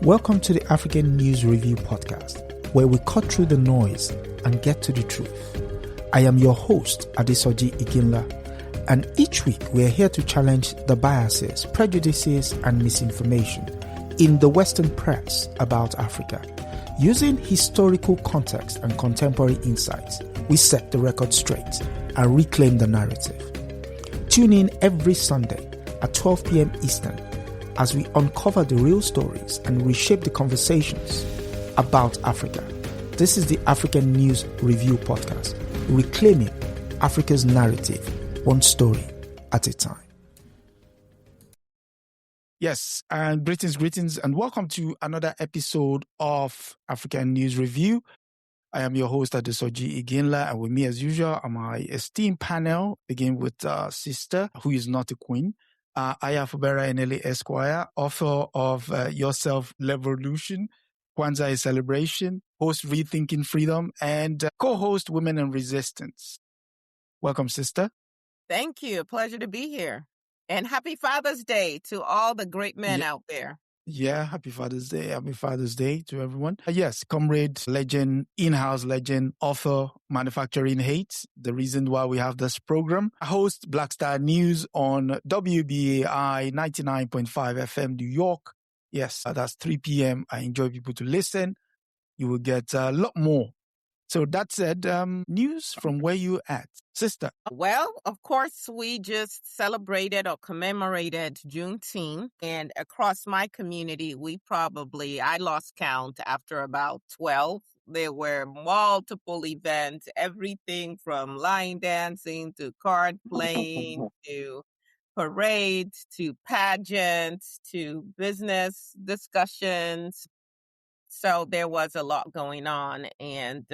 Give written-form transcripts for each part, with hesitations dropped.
Welcome to the African News Review podcast, where we cut through the noise and get to the truth. I am your host, Adesoji Iginla, and each week we are here to challenge the biases, prejudices, and misinformation in the Western press about Africa. Using historical context and contemporary insights, we set the record straight and reclaim the narrative. Tune in every Sunday at 12 p.m. Eastern as we uncover the real stories and reshape the conversations about Africa. This is the African News Review podcast, reclaiming Africa's narrative, one story at a time. Yes, and greetings, and welcome to another episode of African News Review. I am your host, Adesoji Iginla, and with me, as usual, are my esteemed panel, begin with sister, who is not a queen, Fubara Eneli Esquire, author of Yourself Revolution, Kwanzaa a Celebration, host Rethinking Freedom, and co-host Women in Resistance. Welcome, sister. Thank you. Pleasure to be here. And happy Father's Day to all the great men out there. Yeah, happy Father's Day. Happy Father's Day to everyone. Yes, Comrade, legend, in-house legend, author, manufacturing hate. The reason why we have this program. I host Black Star News on WBAI 99.5 FM New York. Yes, that's 3 p.m. I enjoy people to listen. You will get a lot more. So that said, news from where you at, sister. Well, of course, we just celebrated or commemorated Juneteenth, and across my community, I lost count after about 12. There were multiple events, everything from line dancing to card playing to parades to pageants to business discussions. So there was a lot going on, and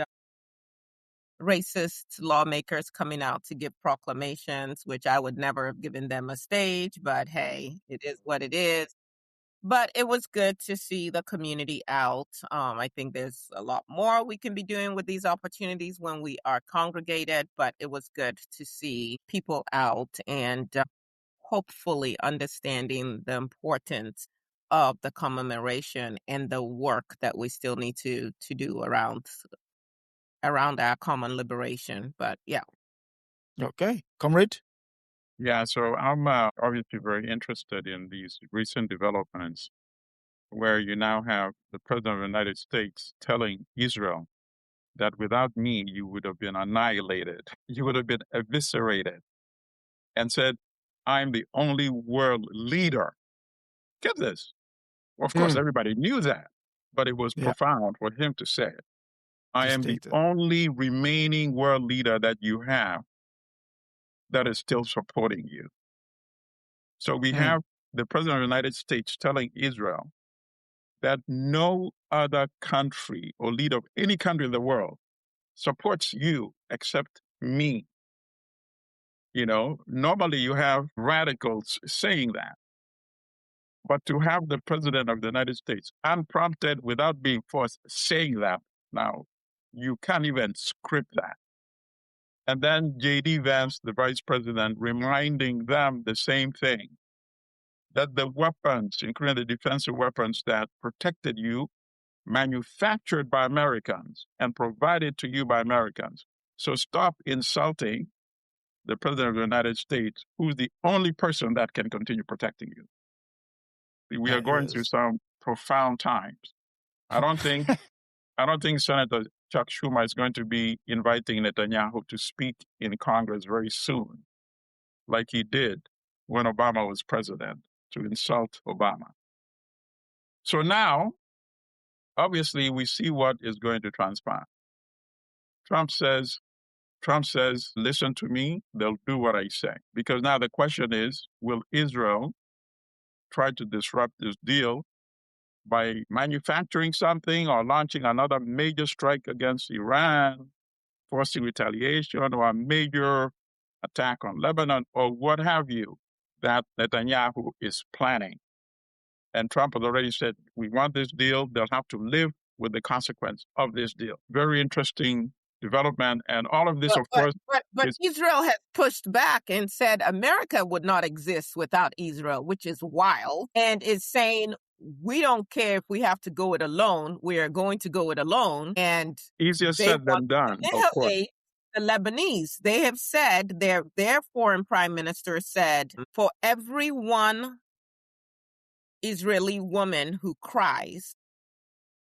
racist lawmakers coming out to give proclamations, which I would never have given them a stage, but hey, it is what it is. But it was good to see the community out. I think there's a lot more we can be doing with these opportunities when we are congregated, but it was good to see people out and hopefully understanding the importance of the commemoration and the work that we still need to do around our common liberation. But yeah. Okay. Comrade? Yeah, so I'm obviously very interested in these recent developments where you now have the President of the United States telling Israel that without me, you would have been annihilated. You would have been eviscerated, and said, I'm the only world leader. Get this. Well, of course, everybody knew that, but it was profound for him to say it. I am the only remaining world leader that you have that is still supporting you. So we have the President of the United States telling Israel that no other country or leader of any country in the world supports you except me. You know, normally you have radicals saying that. But to have the President of the United States, unprompted, without being forced, saying that, now, you can't even script that. And then J.D. Vance, the Vice President, reminding them the same thing, that the weapons, including the defensive weapons that protected you, manufactured by Americans and provided to you by Americans. So stop insulting the President of the United States, who's the only person that can continue protecting you. We are going through some profound times. I don't think Senator Chuck Schumer is going to be inviting Netanyahu to speak in Congress very soon, like he did when Obama was president, to insult Obama. So now, obviously, we see what is going to transpire. Trump says, listen to me, they'll do what I say. Because now the question is, will Israel try to disrupt this deal by manufacturing something or launching another major strike against Iran, forcing retaliation or a major attack on Lebanon or what have you, that Netanyahu is planning? And Trump has already said, we want this deal. They'll have to live with the consequence of this deal. Very interesting development. And all of this, of course. But Israel has pushed back and said America would not exist without Israel, which is wild, and is saying we don't care if we have to go it alone. We are going to go it alone. And Easier they said want than done, to of course. annihilate the Lebanese. They have said, their foreign prime minister said, for every one Israeli woman who cries,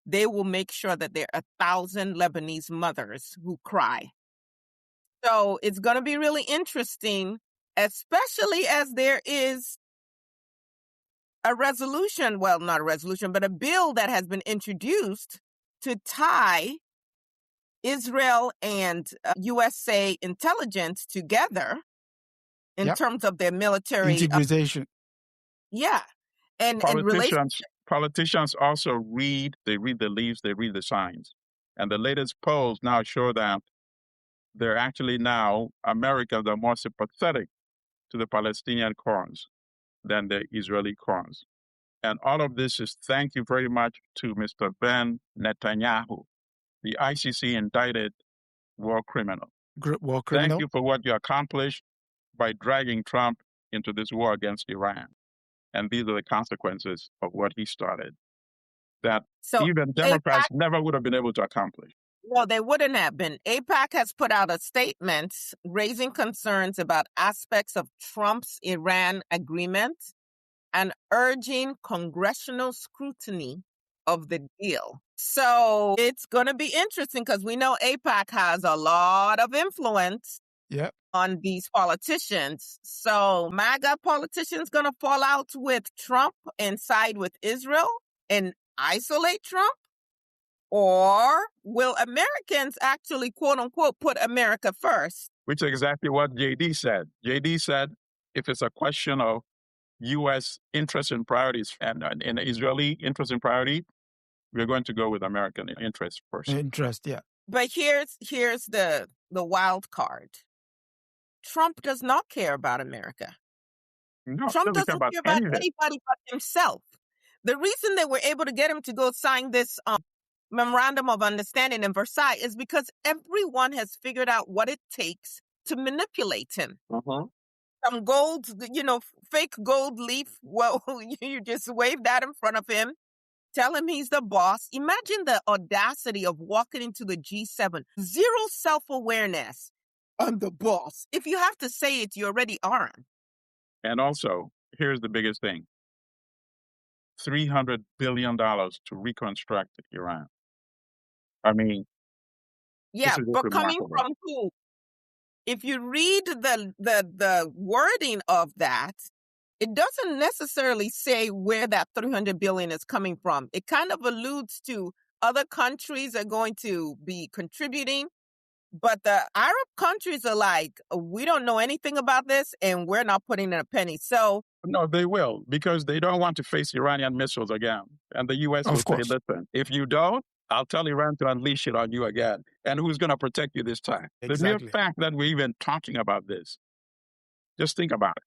they will make sure that there are 1,000 Lebanese mothers who cry. So it's going to be really interesting, especially as there is a resolution, well, not a resolution, but a bill that has been introduced to tie Israel and USA intelligence together in terms of their military integration. Yeah. And Politicians also read the leaves, they read the signs. And the latest polls now show that they're actually now, Americans are more sympathetic to the Palestinian cause than the Israeli cause. And all of this is thank you very much to Mr. Ben Netanyahu, the ICC indicted war criminal. Thank you for what you accomplished by dragging Trump into this war against Iran. And these are the consequences of what he started that even Democrats never would have been able to accomplish. Well, they wouldn't have been. AIPAC has put out a statement raising concerns about aspects of Trump's Iran agreement and urging congressional scrutiny of the deal. So it's going to be interesting because we know AIPAC has a lot of influence on these politicians. So MAGA politicians going to fall out with Trump and side with Israel and isolate Trump? Or will Americans actually, quote unquote, put America first? Which is exactly what JD said. JD said, if it's a question of U.S. interest and priorities and Israeli interest and priority, we're going to go with American interest first. But here's the wild card. Trump does not care about America. No, Trump doesn't care about anybody but himself. The reason they were able to get him to go sign this memorandum of understanding in Versailles is because everyone has figured out what it takes to manipulate him. Some gold, fake gold leaf. Well, you just wave that in front of him. Tell him he's the boss. Imagine the audacity of walking into the G7. Zero self-awareness. I'm the boss. If you have to say it, you already aren't. And also, here's the biggest thing. $300 billion to reconstruct Iran. I mean, but coming from who? If you read the wording of that, it doesn't necessarily say where that $300 billion is coming from. It kind of alludes to other countries are going to be contributing, but the Arab countries are like, we don't know anything about this, and we're not putting in a penny. So no, they will, because they don't want to face Iranian missiles again. And the U.S. will say, listen, if you don't, I'll tell Iran to unleash it on you again. And who's going to protect you this time? The mere fact that we're even talking about this, just think about it.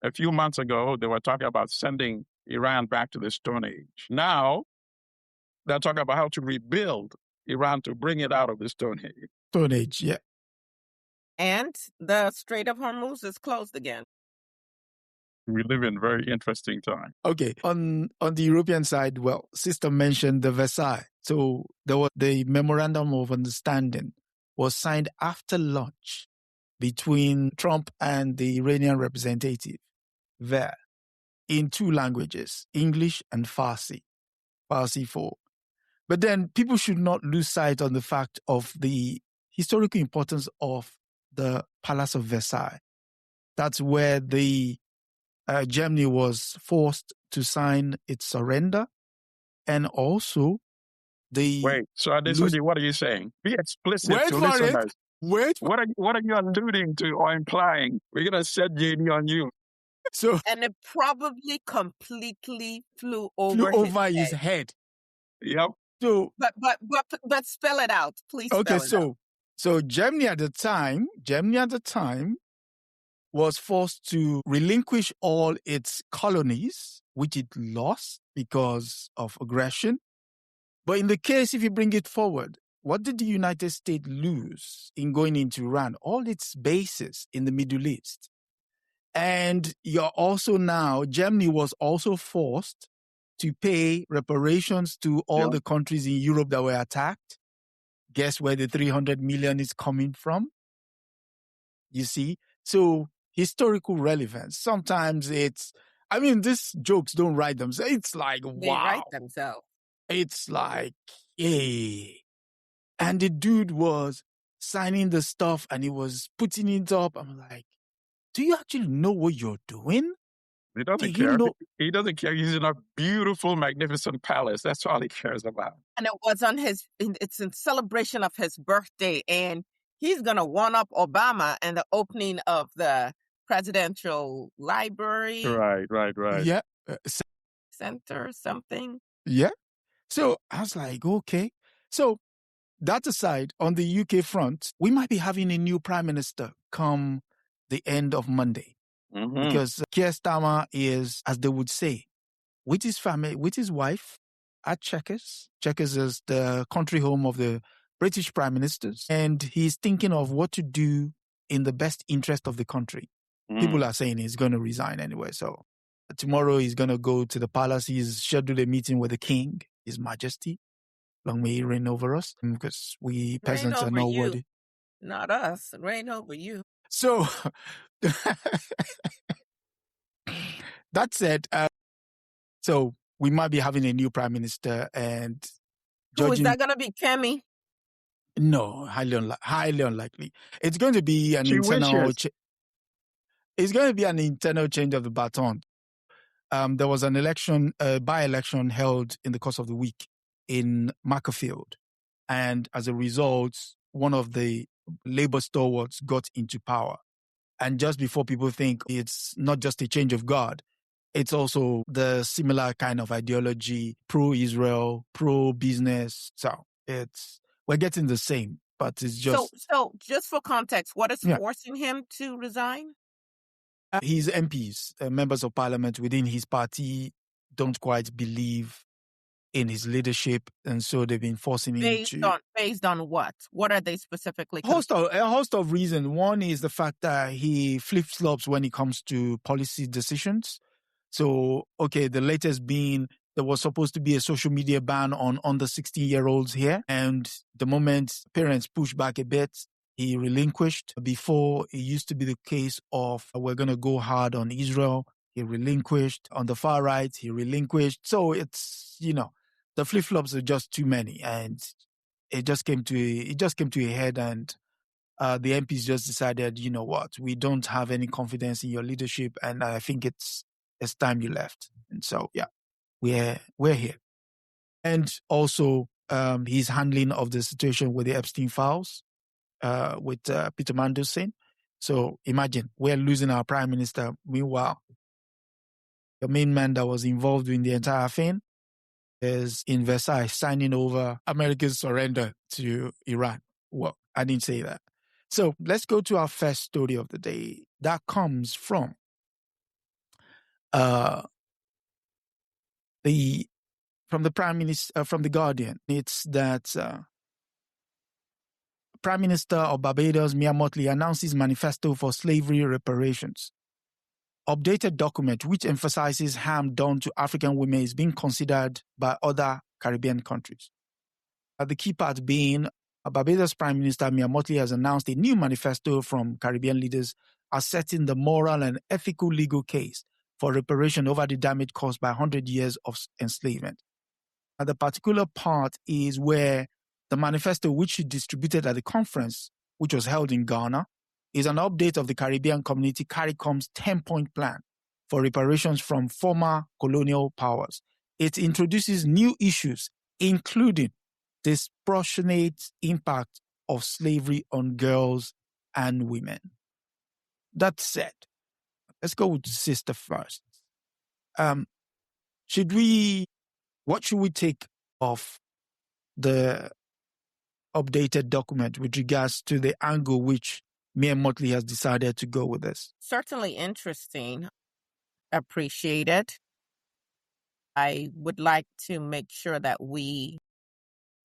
A few months ago, they were talking about sending Iran back to the Stone Age. Now, they're talking about how to rebuild Iran to bring it out of the Stone Age. Stone Age, yeah. And the Strait of Hormuz is closed again. We live in very interesting times. Okay, on the European side, well, Sister mentioned the Versailles. So the memorandum of understanding was signed after lunch between Trump and the Iranian representative there in two languages, English and Farsi 4. But then people should not lose sight on the fact of the historical importance of the Palace of Versailles. That's where the Germany was forced to sign its surrender, and also Wait, so Adesoji, what are you saying? Be explicit to listeners. What are you alluding to or implying? We're going to set JD on you. And it probably completely flew over his head. Yep. So, but spell it out, please. Okay, spell it out. So Germany at the time was forced to relinquish all its colonies, which it lost because of aggression. But in the case, if you bring it forward, what did the United States lose in going into Iran? All its bases in the Middle East. And Germany was also forced to pay reparations to all the countries in Europe that were attacked. Guess where the 300 million is coming from? You see? So historical relevance. Sometimes these jokes don't write themselves. It's like, wow. They write themselves. It's like, hey. And the dude was signing the stuff and he was putting it up. I'm like, do you actually know what you're doing? He doesn't care. He doesn't care. He's in a beautiful, magnificent palace. That's all he cares about. And it was it's in celebration of his birthday. And he's going to one-up Obama and the opening of the presidential library. Right. Yeah. Center, something. Yeah. So I was like, okay. So that aside, on the UK front, we might be having a new prime minister come the end of Monday. Mm-hmm. Because Keir Starmer is, as they would say, with his family, with his wife at Chequers. Chequers is the country home of the British prime ministers. And he's thinking of what to do in the best interest of the country. People are saying he's going to resign anyway. So tomorrow he's going to go to the palace. He's scheduled a meeting with the king, His Majesty. Long may he reign over us, because we peasants are not worthy. Not us. Reign over you. So that said, so we might be having a new prime minister, and is that going to be Kemi? No, highly unlikely. It's going to be an internal. It's going to be an internal change of the baton. There was an election, by-election held in the course of the week in Macclesfield, and as a result, one of the Labour stalwarts got into power. And just before people think it's not just a change of guard, it's also the similar kind of ideology, pro-Israel, pro-business. So we're getting the same, but it's just... So just for context, what is forcing him to resign? His MPs, members of parliament within his party, don't quite believe in his leadership, and so they've been forcing him to... Based on what? What are they specifically? A host of reasons. One is the fact that he flip-flops when it comes to policy decisions. So, okay, the latest being there was supposed to be a social media ban on under 16-year-olds here, and the moment parents pushed back a bit, he relinquished. Before, it used to be the case of we're going to go hard on Israel. He relinquished. On the far right, he relinquished. So it's, the flip-flops are just too many, and it just came to a head, and the MPs just decided, you know what, we don't have any confidence in your leadership, and I think it's time you left. And so, yeah, we're here. And also, his handling of the situation with the Epstein files, with Peter Mandelson. So imagine, we're losing our prime minister. Meanwhile, the main man that was involved in the entire thing is in Versailles signing over America's surrender to Iran. Well, I didn't say that. So let's go to our first story of the day. That comes from the Prime Minister, from the Guardian. It's that Prime Minister of Barbados, Mottley, announces Manifesto for slavery reparations. Updated document which emphasizes harm done to African women is being considered by other Caribbean countries. The key part being, Barbados Prime Minister Mottley has announced a new manifesto from Caribbean leaders asserting the moral and ethical legal case for reparation over the damage caused by 100 years of enslavement. And the particular part is where the manifesto, which she distributed at the conference, which was held in Ghana, is an update of the Caribbean Community CARICOM's 10-point plan for reparations from former colonial powers. It introduces new issues, including disproportionate impact of slavery on girls and women. That said, let's go with sister first. What should we take of the updated document with regards to the angle which Mottley has decided to go with this? Certainly interesting. Appreciated. I would like to make sure that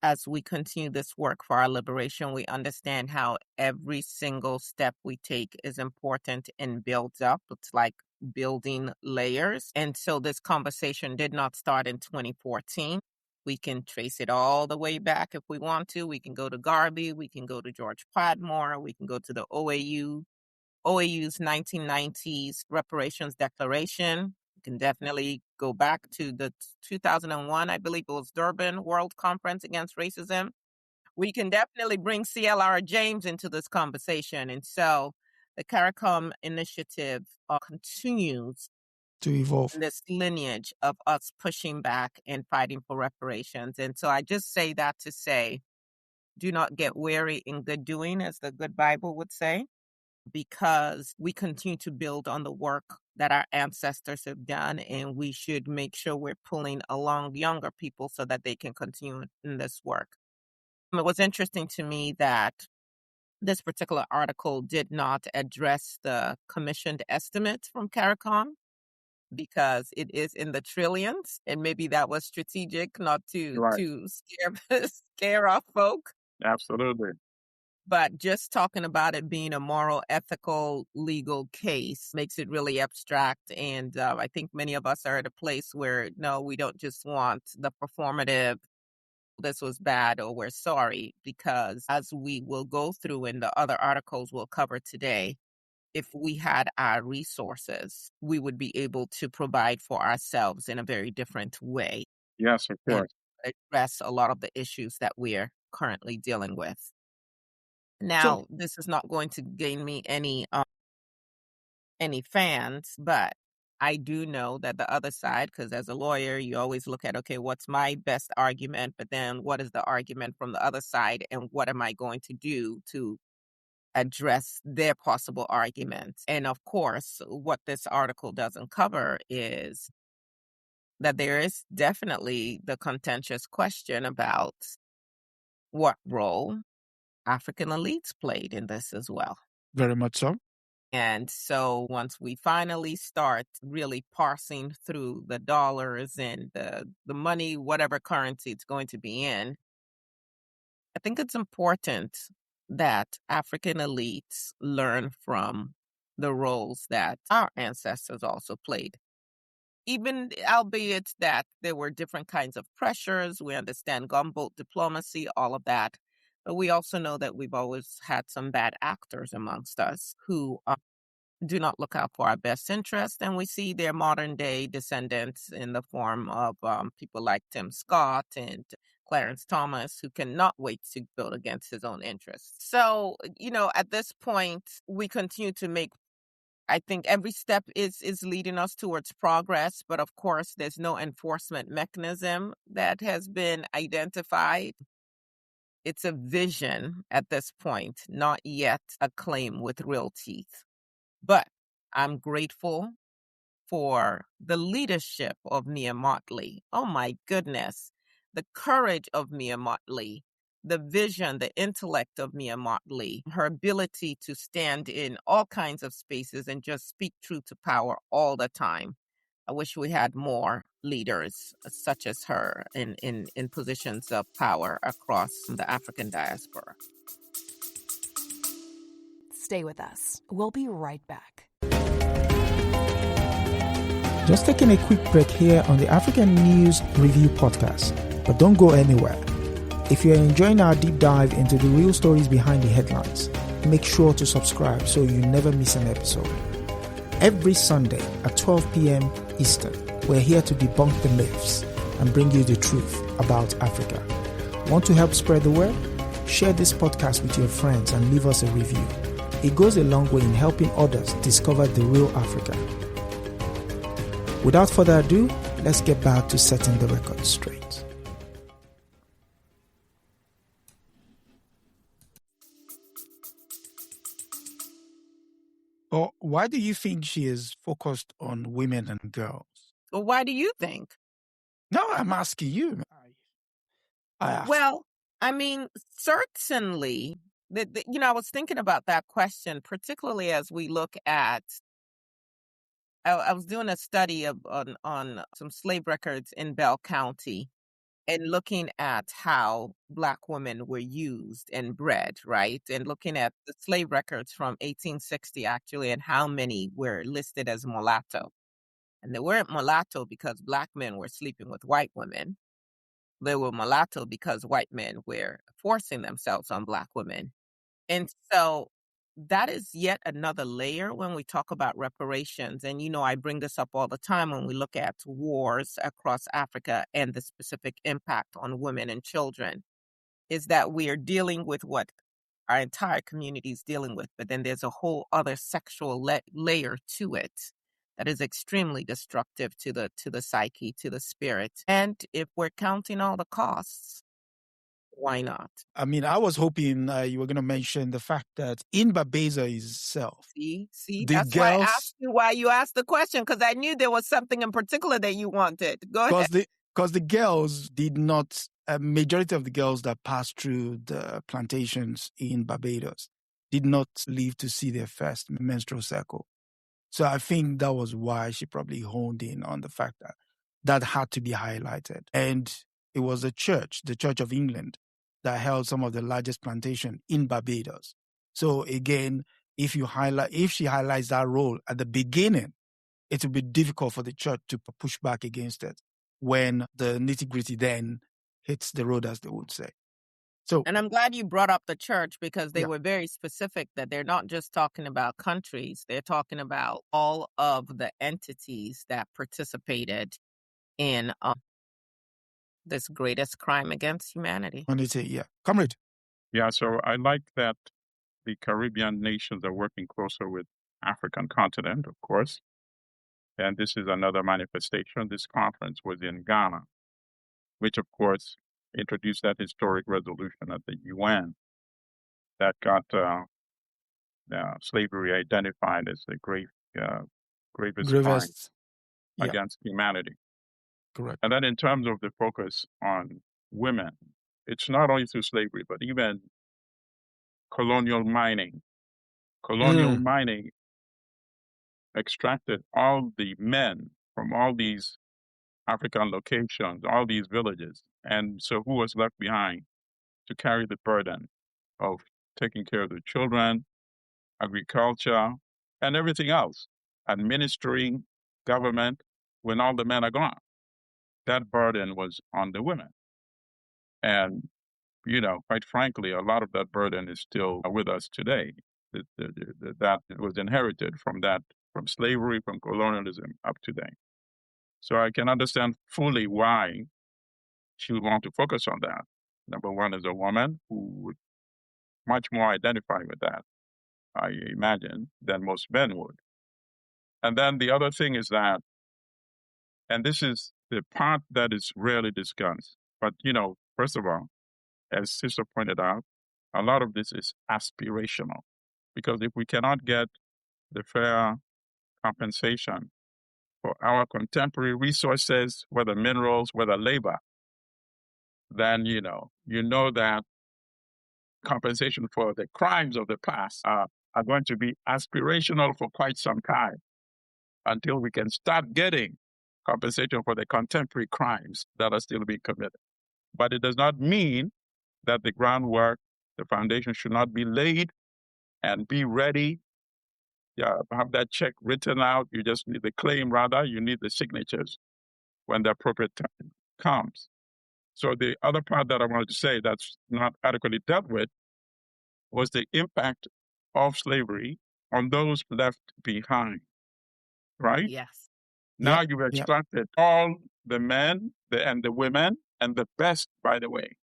as we continue this work for our liberation, we understand how every single step we take is important and builds up. It's like building layers. And so this conversation did not start in 2014. We can trace it all the way back if we want to. We can go to Garvey, we can go to George Padmore, we can go to the OAU's 1990s Reparations Declaration. You can definitely go back to the 2001, I believe it was Durban World Conference Against Racism. We can definitely bring CLR James into this conversation. And so the CARICOM initiative continues to evolve this lineage of us pushing back and fighting for reparations. And so I just say that to say, do not get weary in good doing, as the good Bible would say, because we continue to build on the work that our ancestors have done, and we should make sure we're pulling along younger people so that they can continue in this work. It was interesting to me that this particular article did not address the commissioned estimates from CARICOM because it is in the trillions, and maybe that was strategic not to Right. scare off folk. Absolutely. But just talking about it being a moral, ethical, legal case makes it really abstract. And I think many of us are at a place where, no, we don't just want the performative, this was bad, or we're sorry, because as we will go through in the other articles we'll cover today, if we had our resources, we would be able to provide for ourselves in a very different way. Yes, of course. And address a lot of the issues that we're currently dealing with. Now, this is not going to gain me any fans, but I do know that the other side, because as a lawyer, you always look at, okay, what's my best argument, but then what is the argument from the other side, and what am I going to do to address their possible arguments? And of course, what this article doesn't cover is that there is definitely the contentious question about what role African elites played in this as well. very much so. And so once we finally start really parsing through the dollars and the money, whatever currency it's going to be in, I think it's important that African elites learn from the roles that our ancestors also played. Even albeit that there were different kinds of pressures, we understand gunboat diplomacy, all of that. But we also know that we've always had some bad actors amongst us who do not look out for our best interest. And we see their modern day descendants in the form of people like Tim Scott and Clarence Thomas, who cannot wait to build against his own interests. So, at this point, we continue to make, I think every step is leading us towards progress. But of course, there's no enforcement mechanism that has been identified. It's a vision at this point, not yet a claim with real teeth. But I'm grateful for the leadership of Mia Mottley. Oh my goodness. The courage of Mia Mottley, the vision, the intellect of Mia Mottley, her ability to stand in all kinds of spaces and just speak truth to power all the time. I wish we had more leaders such as her in positions of power across the African diaspora. Stay with us. We'll be right back. Just taking a quick break here on the African News Review podcast, but don't go anywhere. If you're enjoying our deep dive into the real stories behind the headlines, make sure to subscribe so you never miss an episode. Every Sunday at 12 p.m. Eastern, we're here to debunk the myths and bring you the truth about Africa. Want to help spread the word? Share this podcast with your friends and leave us a review. It goes a long way in helping others discover the real Africa. Without further ado, let's get back to setting the record straight. Well, why do you think she is focused on women and girls? Well, why do you think? No, I'm asking you. I asked. Well, I mean, certainly, I was thinking about that question, particularly as we look at, I was doing a study on some slave records in Bell County, and looking at how Black women were used and bred, right? And looking at the slave records from 1860, actually, and how many were listed as mulatto. And they weren't mulatto because Black men were sleeping with white women. They were mulatto because white men were forcing themselves on Black women. And so that is yet another layer when we talk about reparations. And, I bring this up all the time when we look at wars across Africa and the specific impact on women and children, is that we are dealing with what our entire community is dealing with. But then there's a whole other sexual layer to it that is extremely destructive to the psyche, to the spirit. And if we're counting all the costs, why not? I mean, I was hoping you were going to mention the fact that in Barbados itself, See, the that's why I girls, asked you why you asked the question, because I knew there was something in particular that you wanted. Go ahead. because the girls did not, a majority of the girls that passed through the plantations in Barbados did not live to see their first menstrual cycle. So I think that was why she probably honed in on the fact that that had to be highlighted. And it was the Church of England, that held some of the largest plantation in Barbados. So again, if she highlights that role at the beginning, it will be difficult for the church to push back against it when the nitty-gritty then hits the road, as they would say. So, and I'm glad you brought up the church, because they Yeah. were very specific that they're not just talking about countries. They're talking about all of the entities that participated in this greatest crime against humanity. Comrade. Yeah, so I like that the Caribbean nations are working closer with African continent, of course. And this is another manifestation. This conference was in Ghana, which, of course, introduced that historic resolution at the UN that got slavery identified as the gravest crime against humanity. Correct. And then in terms of the focus on women, it's not only through slavery, but even colonial mining. Colonial mining extracted all the men from all these African locations, all these villages. And so who was left behind to carry the burden of taking care of the children, agriculture, and everything else, administering government when all the men are gone? That burden was on the women. And, quite frankly, a lot of that burden is still with us today. That was inherited from slavery, from colonialism up to today. So I can understand fully why she would want to focus on that. Number one, as a woman who would much more identify with that, I imagine, than most men would. And then the other thing is that, and this is the part that is rarely discussed, but, first of all, as Sister pointed out, a lot of this is aspirational, because if we cannot get the fair compensation for our contemporary resources, whether minerals, whether labor, then, you know that compensation for the crimes of the past are going to be aspirational for quite some time until we can start getting compensation for the contemporary crimes that are still being committed. But it does not mean that the groundwork, the foundation should not be laid and be ready. Have that check written out. You just need the claim, rather. You need the signatures when the appropriate time comes. So the other part that I wanted to say that's not adequately dealt with was the impact of slavery on those left behind, right? Yes. Now you've extracted all the men and the women, and the best, by the way.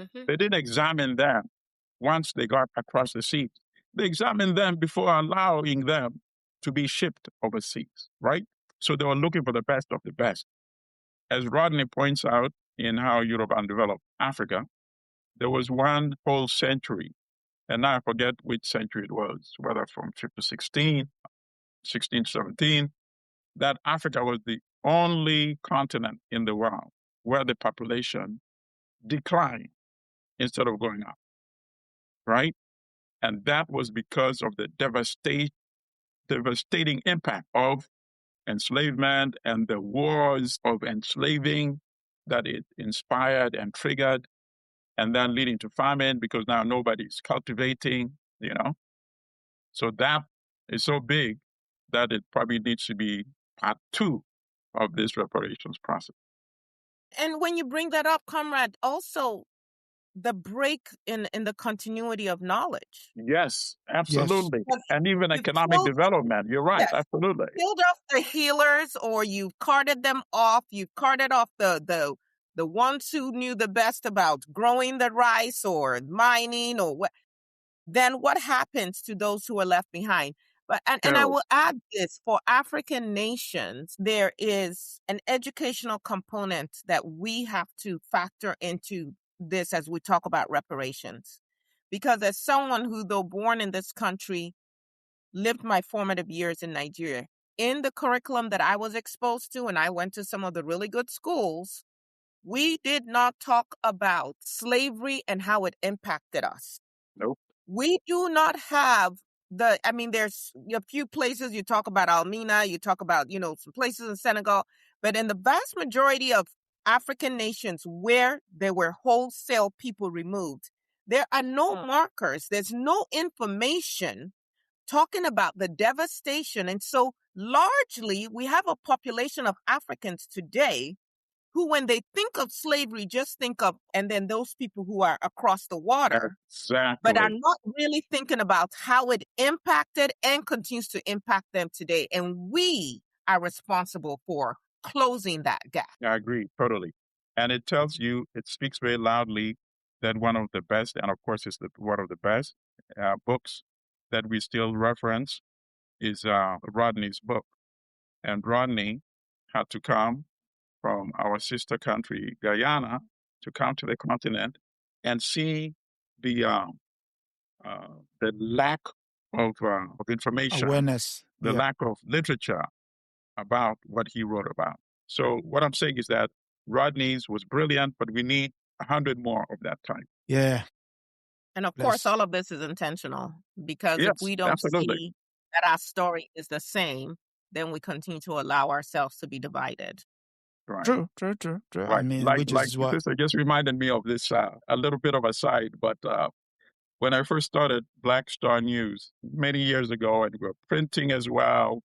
Mm-hmm. They didn't examine them once they got across the seas. They examined them before allowing them to be shipped overseas, right? So they were looking for the best of the best. As Rodney points out in How Europe Undeveloped Africa, there was one whole century, and now I forget which century it was, whether from 15 to 16, 16 to 17, that Africa was the only continent in the world where the population declined instead of going up, right? And that was because of the devastating impact of enslavement and the wars of enslaving that it inspired and triggered, and then leading to famine because now nobody's cultivating, So that is so big that it probably needs to be part 2 of this reparations process. And when you bring that up, Comrade, also the break in the continuity of knowledge. Yes, absolutely. Yes. And even You've economic killed- development. You're right, Yes. absolutely. Killed off the healers, or you've carted them off. You've carted off the ones who knew the best about growing the rice or mining or what. Then what happens to those who are left behind? But and I will add this, for African nations, there is an educational component that we have to factor into this as we talk about reparations. Because as someone who, though born in this country, lived my formative years in Nigeria, in the curriculum that I was exposed to, and I went to some of the really good schools, we did not talk about slavery and how it impacted us. Nope. We do not have there's a few places you talk about Almina, you talk about, some places in Senegal, but in the vast majority of African nations where there were wholesale people removed, there are no markers. There's no information talking about the devastation. And so largely we have a population of Africans today who, when they think of slavery, just think of, and then those people who are across the water, exactly, but are not really thinking about how it impacted and continues to impact them today. And we are responsible for closing that gap. I agree, totally. And it tells you, it speaks very loudly that one of the best, and of course it's one of the best books that we still reference is Rodney's book. And Rodney had to come from our sister country, Guyana, to come to the continent and see the lack of information, awareness, the lack of literature about what he wrote about. So what I'm saying is that Rodney's was brilliant, but we need 100 more of that type. Yeah. And of course, all of this is intentional, because if we don't see that our story is the same, then we continue to allow ourselves to be divided. Right. True. Right. I mean, which is what sister just reminded me of this, a little bit of a side, but when I first started Black Star News many years ago, and we were printing as well.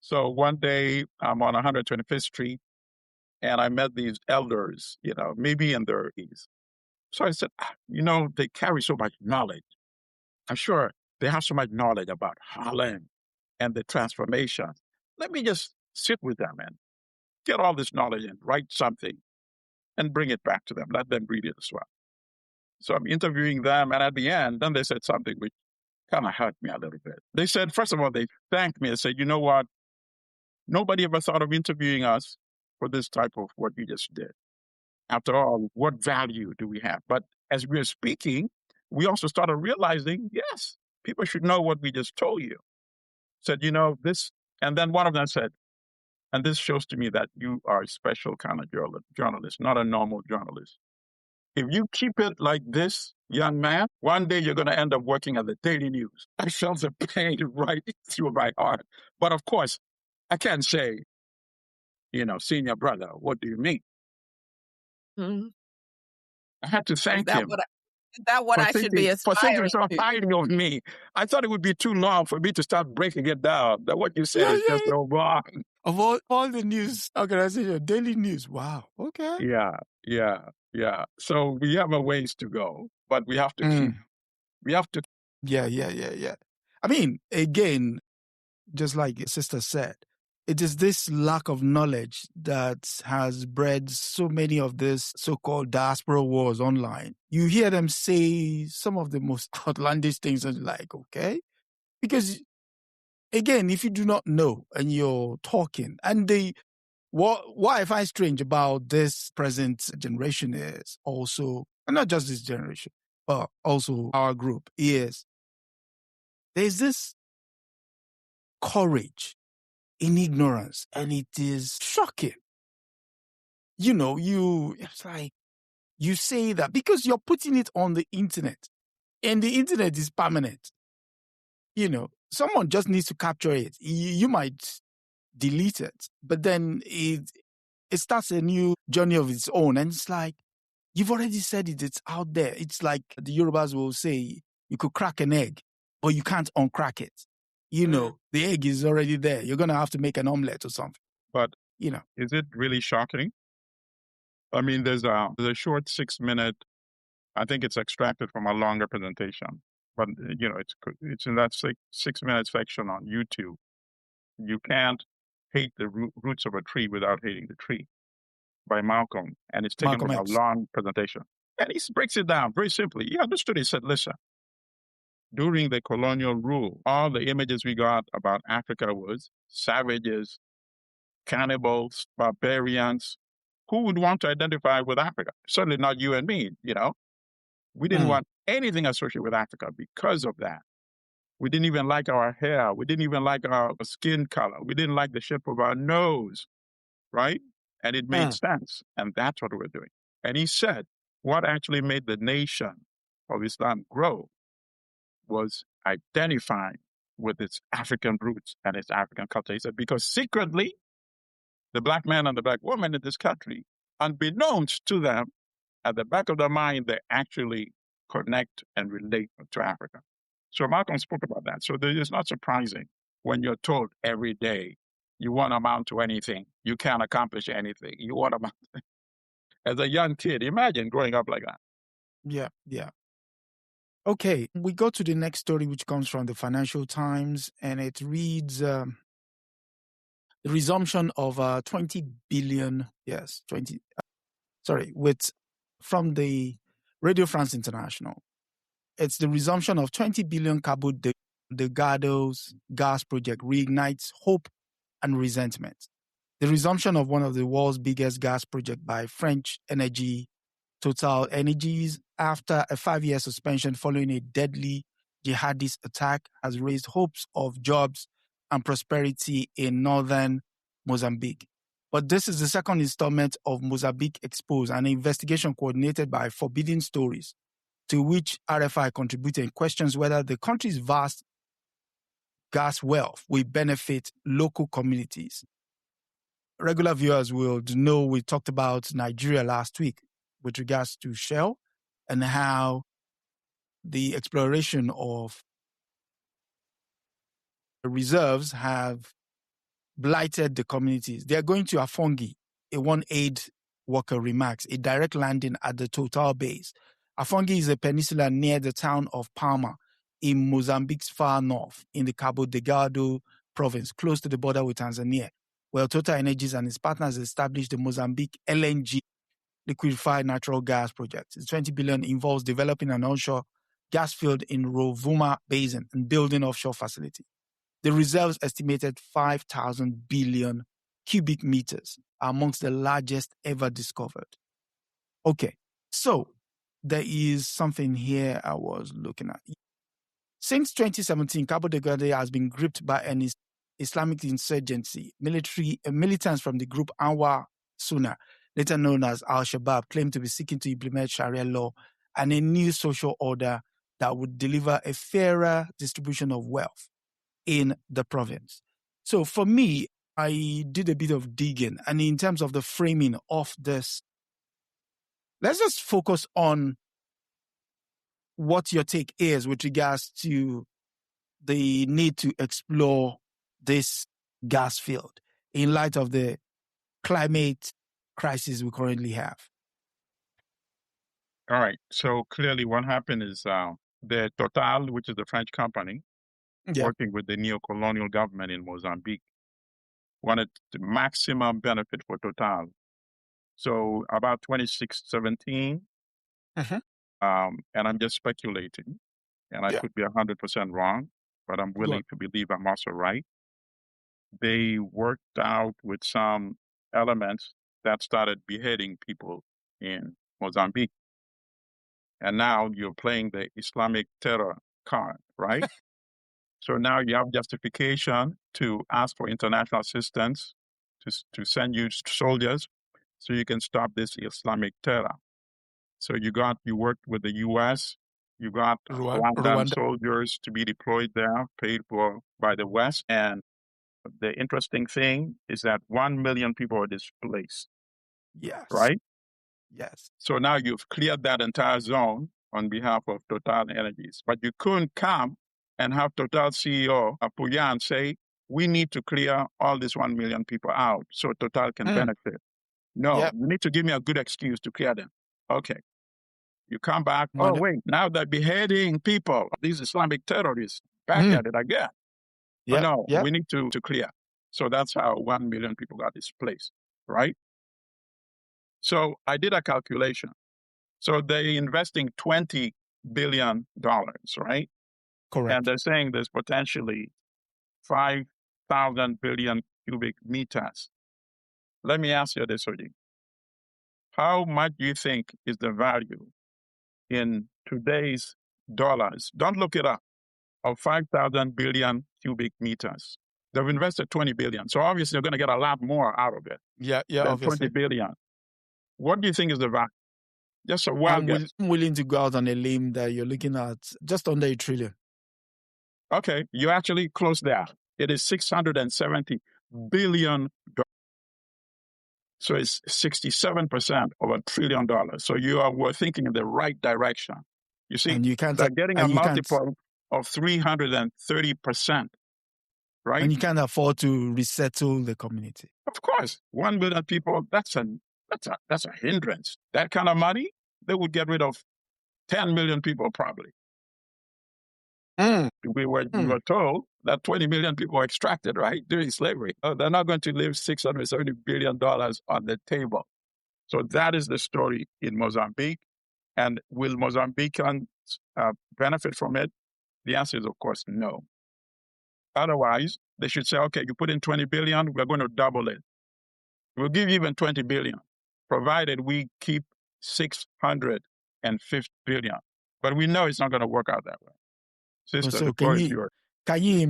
So one day I'm on 125th Street and I met these elders, maybe in their 30s. So I said, they carry so much knowledge. I'm sure they have so much knowledge about Harlem and the transformation. Let me just sit with them and get all this knowledge and write something and bring it back to them. Let them read it as well. So I'm interviewing them. And at the end, then they said something which kind of hurt me a little bit. They said, first of all, they thanked me and said, you know what? Nobody ever thought of interviewing us for this type of what you just did. After all, what value do we have? But as we were speaking, we also started realizing, yes, people should know what we just told you. Said, this, and then one of them said, and this shows to me that you are a special kind of journalist, not a normal journalist. If you keep it like this, young man, one day you're going to end up working at the Daily News. I felt the pain right through my heart. But of course, I can't say, senior brother, what do you mean? Mm-hmm. I had to thank him. Is that what I should be aspiring for fighting on me? I thought it would be too long for me to start breaking it down. That what you said is just so wrong. Of all the news organizations, Daily News. Wow. Okay. Yeah. So we have a ways to go, but we have to keep. We have to. Yeah. I mean, again, just like your sister said, it is this lack of knowledge that has bred so many of these so-called diaspora wars online. You hear them say some of the most outlandish things, and like, okay, because again, if you do not know and you're talking, and what I find strange about this present generation is also, and not just this generation, but also our group, is there's this courage in ignorance, and it is shocking. It's like you say that because you're putting it on the internet, and the internet is permanent. Someone just needs to capture it. You might delete it, but then it starts a new journey of its own. And it's like, you've already said it, it's out there. It's like the Yorubas will say, you could crack an egg, but you can't uncrack it. You know, the egg is already there. You're going to have to make an omelette or something. But, you know, is it really shocking? I mean, there's a short 6-minute, I think it's extracted from a longer presentation, but it's in that 6-minute section on YouTube. You can't hate the roots of a tree without hating the tree, by Malcolm, and it's taken from a long presentation. And he breaks it down very simply. He understood. He said, listen, during the colonial rule, all the images we got about Africa was savages, cannibals, barbarians. Who would want to identify with Africa? Certainly not you and me, We didn't want anything associated with Africa because of that. We didn't even like our hair. We didn't even like our skin color. We didn't like the shape of our nose, right? And it made sense. And that's what we're doing. And he said, what actually made the nation of Islam grow was identifying with its African roots and its African culture. He said, because secretly, the black man and the black woman in this country, unbeknownst to them, at the back of their mind, they actually connect and relate to Africa. So Malcolm spoke about that. So it's not surprising when you're told every day, you won't amount to anything. You can't accomplish anything. You won't amount to As a young kid, imagine growing up like that. Yeah. Okay, we go to the next story, which comes from the Financial Times, and it reads, the resumption of 20 billion, from the Radio France International. It's the resumption of 20 billion Cabo Delgado's gas project reignites hope and resentment. The resumption of one of the world's biggest gas projects by French energy, Total Energies, after a 5-year suspension following a deadly jihadist attack, has raised hopes of jobs and prosperity in northern Mozambique. But this is the second installment of Mozambique Exposed, an investigation coordinated by Forbidden Stories, to which RFI contributed, questions whether the country's vast gas wealth will benefit local communities. Regular viewers will know we talked about Nigeria last week with regards to Shell and how the exploration of the reserves have blighted the communities. They are going to Afongi, a one aid worker remarks, a direct landing at the Total base. Afongi is a peninsula near the town of Palma in Mozambique's far north in the Cabo Delgado province, close to the border with Tanzania, where Total Energies and its partners established the Mozambique LNG liquefied natural gas project. The 20 billion involves developing an onshore gas field in Rovuma Basin and building offshore facility. The reserves, estimated 5,000 billion cubic meters, are amongst the largest ever discovered. Okay, so there is something here I was looking at. Since 2017, Cabo Delgado has been gripped by an Islamic insurgency. Militants from the group Anwar Sunnah, later known as Al-Shabaab, claim to be seeking to implement Sharia law and a new social order that would deliver a fairer distribution of wealth in the province. So for me, I did a bit of digging, and in terms of the framing of this, let's just focus on what your take is with regards to the need to explore this gas field in light of the climate crisis we currently have. All right. So clearly what happened is the Total, which is the French company, working with the neo-colonial government in Mozambique, wanted the maximum benefit for Total. So about 2017, and I'm just speculating, and I could be 100% wrong, but I'm willing to believe I'm also right. They worked out with some elements that started beheading people in Mozambique. And now you're playing the Islamic terror card, right? So now you have justification to ask for international assistance to send you soldiers so you can stop this Islamic terror. So you worked with the U.S., you got Rwandan soldiers to be deployed there, paid for by the West. And the interesting thing is that 1 million people are displaced Yes. right? Yes. So now you've cleared that entire zone on behalf of Total Energies. But you couldn't come and have Total CEO Apuyan say, we need to clear all these 1 million people out so Total can benefit. No, Yep. you need to give me a good excuse to clear them. Okay. You come back. Oh, wait, now they're beheading people. These Islamic terrorists. Back at it again. Yep. No, Yep. we need to clear. So that's how 1 million people got displaced, right? So I did a calculation. So they're investing $20 billion, right? Correct. And they're saying there's potentially 5,000 billion cubic meters. Let me ask you this, Oji. How much do you think is the value in today's dollars? Don't look it up. Of 5,000 billion cubic meters. They've invested 20 billion. So obviously they're going to get a lot more out of it Yeah, than obviously. 20 billion. What do you think is the value? Just a wild guess. I'm willing to go out on a limb that you're looking at just under $1 trillion. Okay, you're actually close there. It is $670 billion. So it's 67% of $1 trillion. So we're thinking in the right direction. You see, And you can't, they're getting a multiple of 330%, right? And you can't afford to resettle the community. Of course, 1 million people, that's a hindrance. That kind of money, they would get rid of 10 million people probably. We were told that 20 million people were extracted, right, during slavery. Oh, they're not going to leave $670 billion on the table. So that is the story in Mozambique. And will Mozambicans benefit from it? The answer is, of course, no. Otherwise, they should say, okay, you put in 20 billion, we're going to double it. We'll give you even 20 billion, provided we keep 650 billion. But we know it's not going to work out that way. Sister, the floor is yours.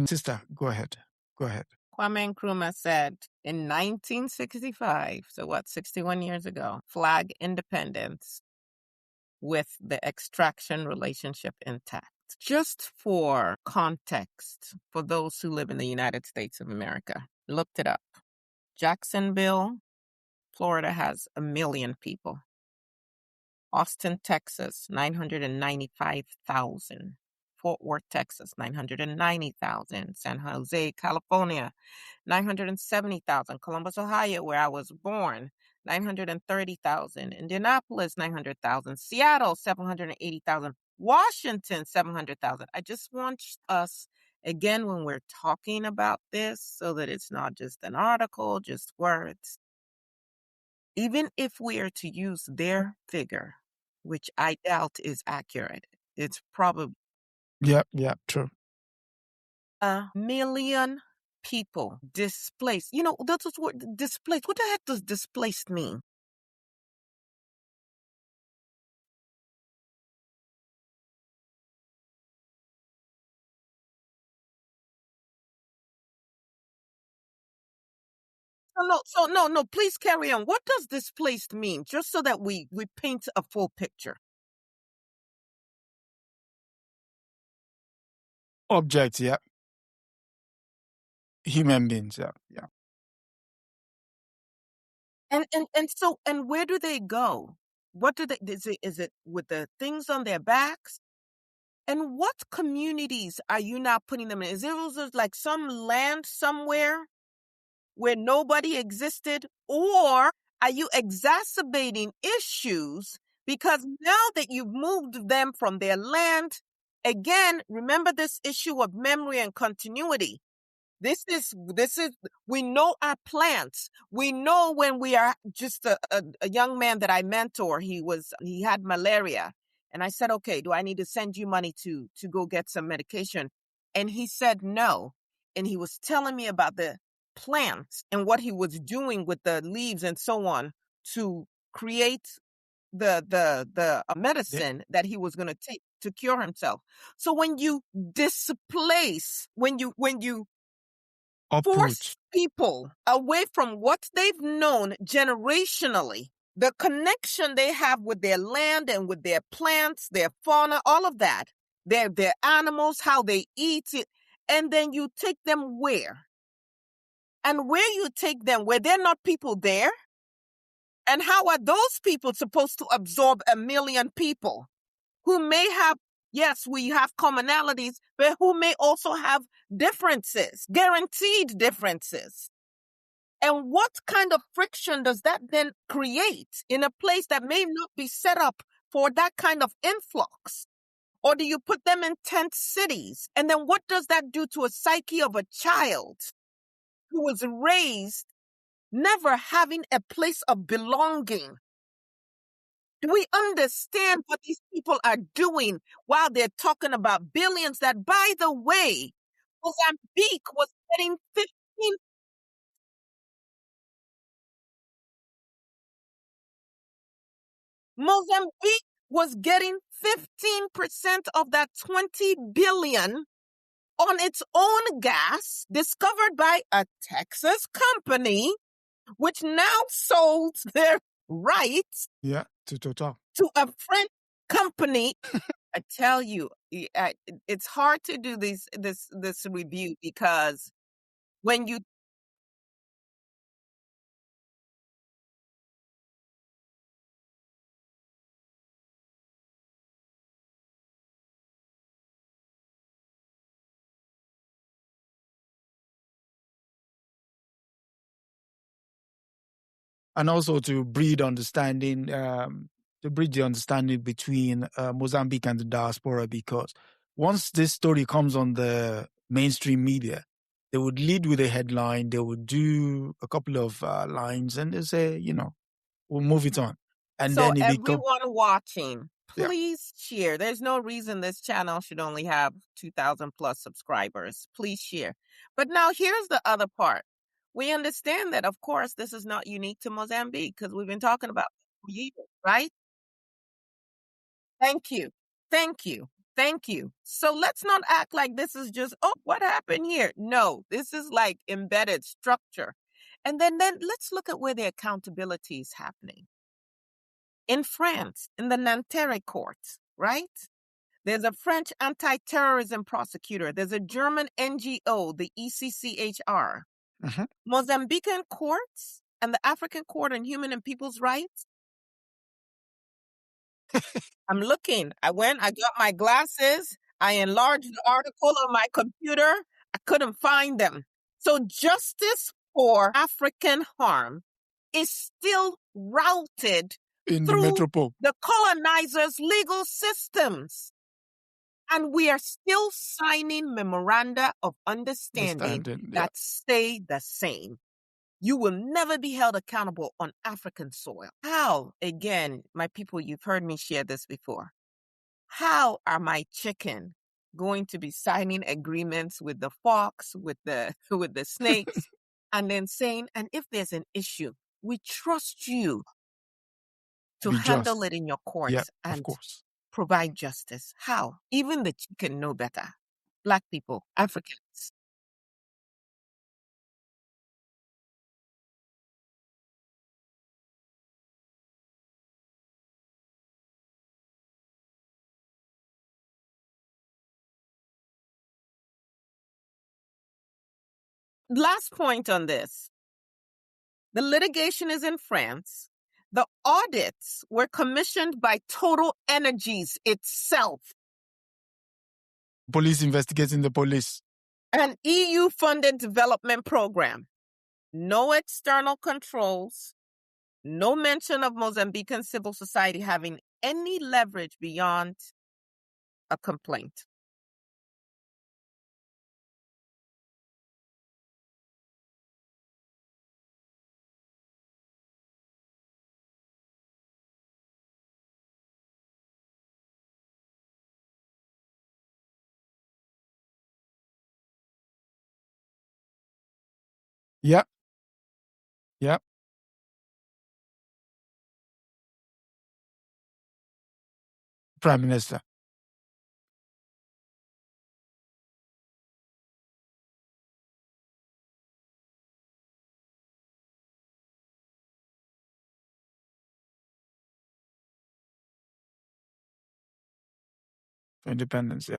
Sister, go ahead. Kwame Nkrumah said in 1965, so 61 years ago, flag independence with the extraction relationship intact. Just for context, for those who live in the United States of America, looked it up. Jacksonville, Florida has 1 million people. Austin, Texas, 995,000. Fort Worth, Texas, 990,000. San Jose, California, 970,000. Columbus, Ohio, where I was born, 930,000. Indianapolis, 900,000. Seattle, 780,000. Washington, 700,000. I just want us, again, when we're talking about this, so that it's not just an article, just words. Even if we are to use their figure, which I doubt is accurate, it's probably true. 1 million people displaced. That's what displaced. What the heck does displaced mean? No, please carry on. What does displaced mean? Just so that we paint a full picture. Objects, yeah. Human beings, yeah. And where do they go? What do they, is it with the things on their backs? And what communities are you now putting them in? Is it also like some land somewhere where nobody existed? Or are you exacerbating issues because now that you've moved them from their land, again, remember this issue of memory and continuity. This is, we know our plants. We know when we are just a young man that I mentor, he had malaria. And I said, okay, do I need to send you money to go get some medication? And he said no. And he was telling me about the plants and what he was doing with the leaves and so on to create the medicine that he was going to take to cure himself. So when you displace, when you force people away from what they've known generationally, the connection they have with their land and with their plants, their fauna, all of that, their animals, how they eat it, and then you take them where? And where you take them, where there are not people there, And how are those people supposed to absorb 1 million people who may have, yes, we have commonalities, but who may also have differences, guaranteed differences? And what kind of friction does that then create in a place that may not be set up for that kind of influx? Or do you put them in tent cities? And then what does that do to a psyche of a child who was raised never having a place of belonging? Do we understand what these people are doing while they're talking about billions that, by the way, Mozambique was getting 15. Mozambique was getting 15% of that 20 billion on its own gas discovered by a Texas company, which now sold their rights to Total, to a French company. I tell you, it's hard to do this review because when you and also to breed understanding, to bridge the understanding between Mozambique and the diaspora, because once this story comes on the mainstream media, they would lead with a headline, they would do a couple of lines, and they say, we'll move it on. And so then it becomes... everyone watching, Yeah. please share. There's no reason this channel should only have 2,000 plus subscribers. Please share. But now here's the other part. We understand that, of course, this is not unique to Mozambique because we've been talking about it for years, right? Thank you. Thank you. Thank you. So let's not act like this is just, oh, what happened here? No, this is like embedded structure. And then let's look at where the accountability is happening. In France, in the Nanterre court, right? There's a French anti-terrorism prosecutor. There's a German NGO, the ECCHR. Mhm. Mozambican courts and the African Court on Human and People's Rights. I'm looking. I got my glasses. I enlarged the article on my computer. I couldn't find them. So justice for African harm is still routed in the through metropole. the colonizers' legal systems. And we are still signing memoranda of understanding that stay the same. You will never be held accountable on African soil. How? Again, my people, you've heard me share this before. How are my chicken going to be signing agreements with the fox, with the snakes, and then saying, and if there's an issue, we trust you to handle it in your courts and provide justice? How? Even the chicken know better. Black people, Africans. Last point on this. The litigation is in France. The audits were commissioned by Total Energies itself. Police investigating the police. An EU-funded development program. No external controls. No mention of Mozambican civil society having any leverage beyond a complaint. Yep. Yep. Prime Minister. For independence, yeah.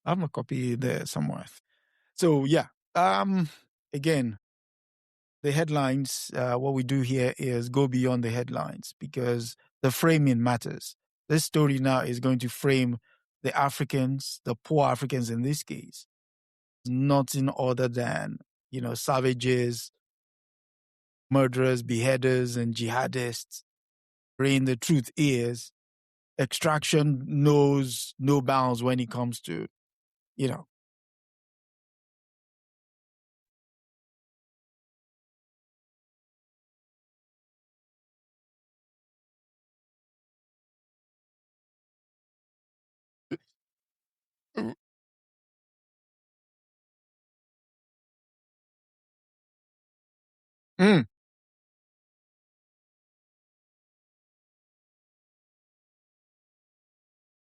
I have a copy there somewhere. So, yeah. Again, the headlines, what we do here is go beyond the headlines because the framing matters. This story now is going to frame the Africans, the poor Africans in this case, nothing other than, savages, murderers, beheaders, and jihadists. The truth is, extraction knows no bounds when it comes to, Mm,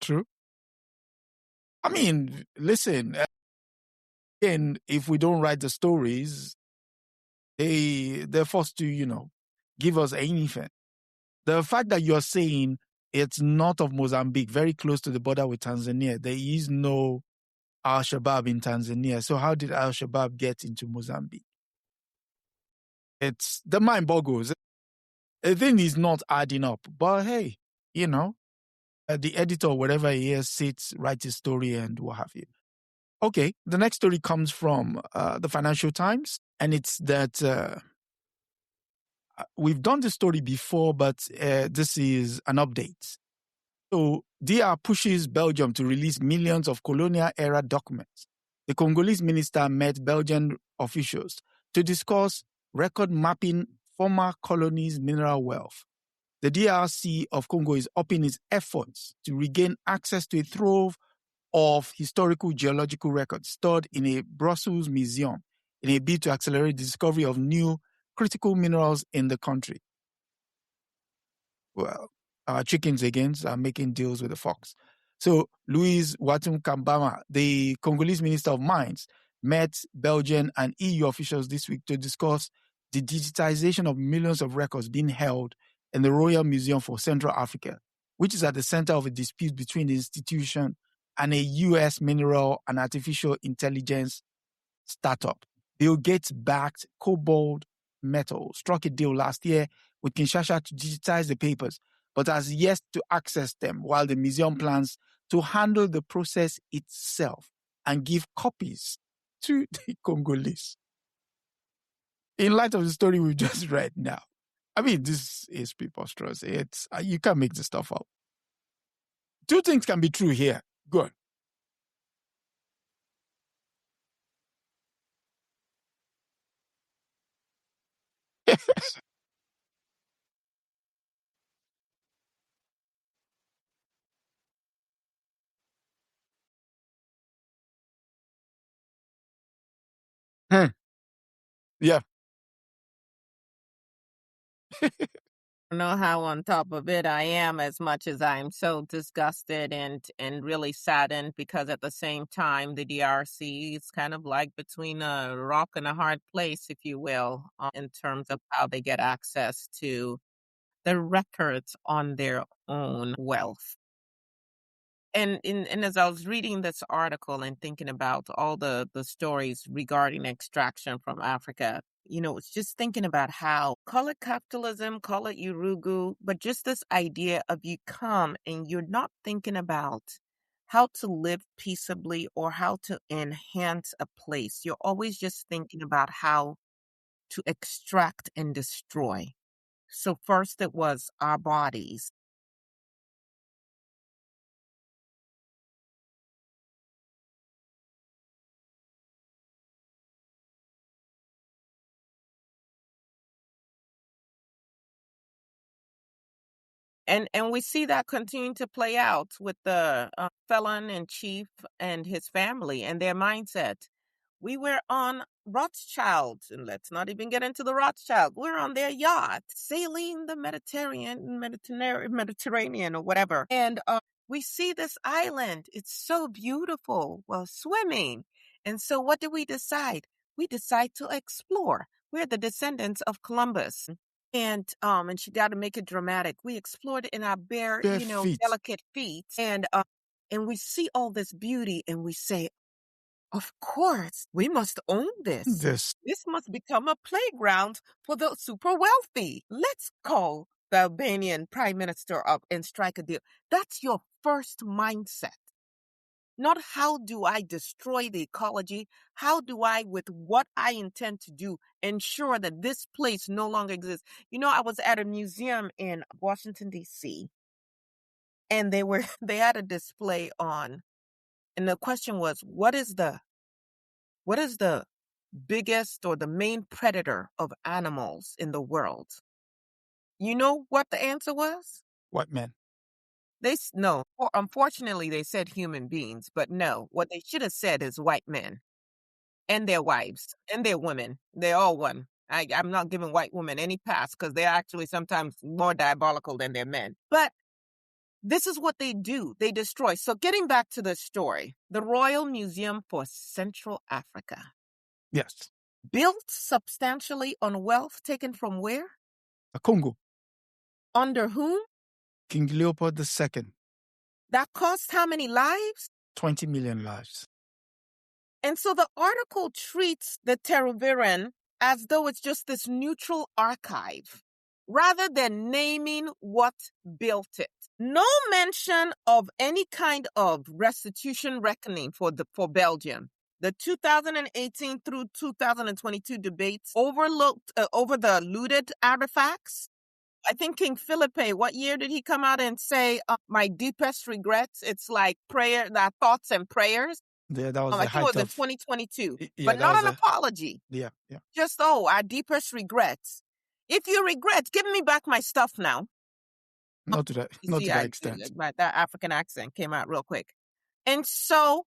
true. I mean, listen, again, if we don't write the stories, they're forced to, give us anything. The fact that you're saying it's north of Mozambique, very close to the border with Tanzania, there is no Al-Shabaab in Tanzania. So how did Al-Shabaab get into Mozambique? It's the mind boggles. The thing is not adding up. But hey, the editor, wherever he is, sits, writes his story and what have you. Okay, the next story comes from the Financial Times, and it's that we've done this story before, but this is an update. So, DR pushes Belgium to release millions of colonial-era documents. The Congolese minister met Belgian officials to discuss record mapping former colonies' mineral wealth. The DRC of Congo is upping its efforts to regain access to a trove of historical geological records stored in a Brussels museum in a bid to accelerate the discovery of new critical minerals in the country. Well, our chickens again are making deals with the fox. So Louise Watum Kambama, the Congolese Minister of Mines, met Belgian and EU officials this week to discuss the digitization of millions of records being held in the Royal Museum for Central Africa, which is at the center of a dispute between the institution and a U.S. mineral and artificial intelligence startup. Bill Gates-backed Cobalt Metal struck a deal last year with Kinshasa to digitize the papers, but has yet to access them, while the museum plans to handle the process itself and give copies to the Congolese. In light of the story we just read now, I mean, this is preposterous. It's you can't make this stuff up. Two things can be true here. Good. Yeah. I know how on top of it I am, as much as I'm so disgusted and really saddened, because at the same time the DRC is kind of like between a rock and a hard place, if you will, in terms of how they get access to the records on their own wealth. And as I was reading this article and thinking about all the stories regarding extraction from Africa, it's just thinking about how, call it capitalism, call it Urugu, but just this idea of you come and you're not thinking about how to live peaceably or how to enhance a place. You're always just thinking about how to extract and destroy. So first it was our bodies. And we see that continue to play out with the felon in chief and his family and their mindset. We were on Rothschild, and let's not even get into the Rothschild. We're on their yacht, sailing the Mediterranean or whatever. And we see this island. It's so beautiful. Well, swimming. And so what do we decide? We decide to explore. We're the descendants of Columbus. And she got to make it dramatic. We explored in our bare feet. delicate feet, and we see all this beauty, and we say, Of course, we must own this. This. This must become a playground for the super wealthy. Let's call the Albanian prime minister up and strike a deal. That's your first mindset. Not how do I destroy the ecology? How do I, with what I intend to do, ensure that this place no longer exists? You know, I was at a museum in Washington, D.C., and they had a display on, and the question was, what is the biggest or the main predator of animals in the world? You know what the answer was? White men. No. Unfortunately, they said human beings, but no. What they should have said is white men and their wives and their women. They're all one. I'm not giving white women any pass because they're actually sometimes more diabolical than their men. But this is what they do. They destroy. So getting back to the story, the Royal Museum for Central Africa. Yes. Built substantially on wealth taken from where? The Congo. Under whom? King Leopold II. That cost how many lives? 20 million lives. And so the article treats the Tervuren as though it's just this neutral archive, rather than naming what built it. No mention of any kind of restitution reckoning for Belgium. The 2018 through 2022 debates overlooked over the looted artifacts. I think King Philippe, what year did he come out and say, my deepest regrets? It's like prayer, that thoughts and prayers. Yeah, that was I the think it was height in of 2022, yeah, but that not was an a- apology. yeah. Just, our deepest regrets. If you regret, give me back my stuff now. Not to that, not to that extent. That African accent came out real quick. And so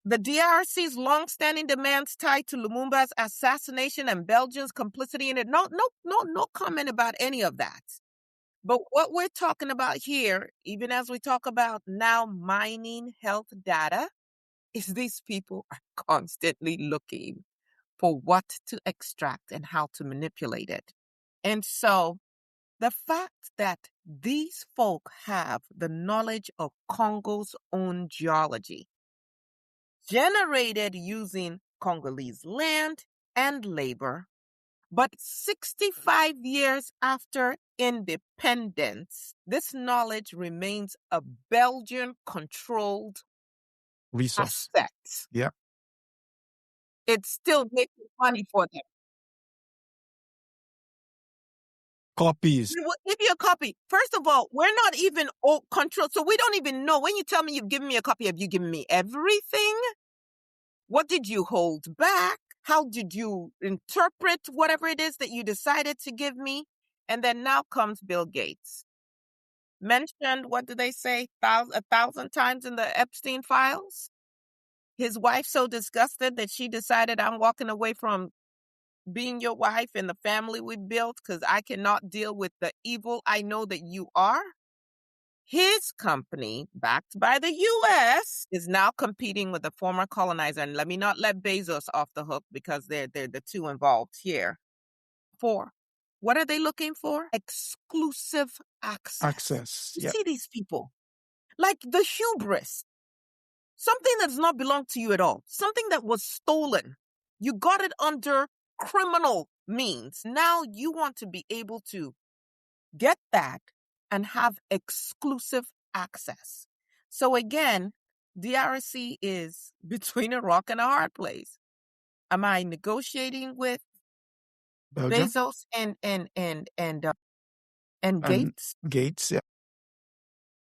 the DRC's long-standing demands tied to Lumumba's assassination and Belgium's complicity in it. No comment about any of that. But what we're talking about here, even as we talk about now mining health data, is these people are constantly looking for what to extract and how to manipulate it. And so the fact that these folk have the knowledge of Congo's own geology, generated using Congolese land and labor, but 65 years after independence, this knowledge remains a Belgian-controlled Resource. asset. Yeah. It's still making money for them. Copies. We will give you a copy. First of all, we're not even controlled, so we don't even know. When you tell me you've given me a copy, have you given me everything? What did you hold back? How did you interpret whatever it is that you decided to give me? And then now comes Bill Gates. Mentioned, what do they say, 1,000 times in the Epstein files? His wife so disgusted that she decided, I'm walking away from being your wife and the family we built because I cannot deal with the evil I know that you are. His company, backed by the U.S., is now competing with the former colonizer. And let me not let Bezos off the hook because they're the two involved here. What are they looking for? Exclusive access. You see these people? Like the hubris. Something that does not belong to you at all. Something that was stolen. You got it under criminal means. Now you want to be able to get that and have exclusive access. So again, DRC is between a rock and a hard place. Am I negotiating with Belgium? Bezos and Gates? Gates, yeah.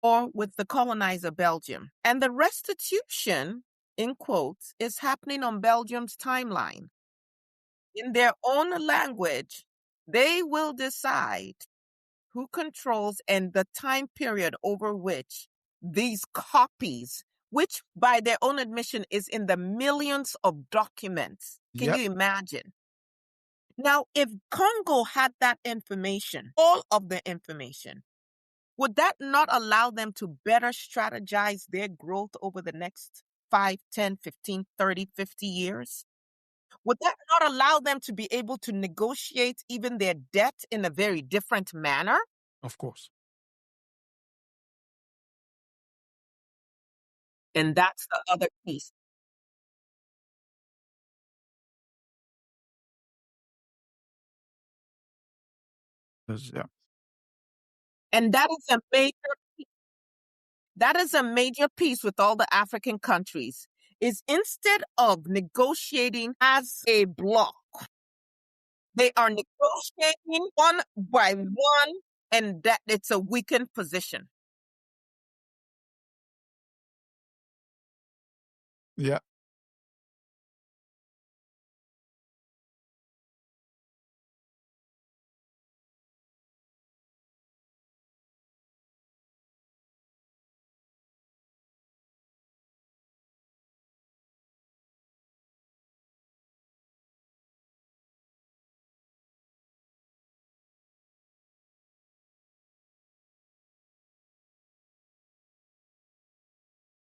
Or with the colonizer Belgium? And the restitution, in quotes, is happening on Belgium's timeline. In their own language, they will decide who controls and the time period over which these copies, which by their own admission is in the millions of documents. Can you imagine? Now, if Congo had that information, all of the information, would that not allow them to better strategize their growth over the next 5, 10, 15, 30, 50 years? Would that not allow them to be able to negotiate even their debt in a very different manner? Of course. And that's the other piece. Yeah. And that is a major piece with all the African countries, is instead of negotiating as a bloc, they are negotiating one by one, and that it's a weakened position. Yeah.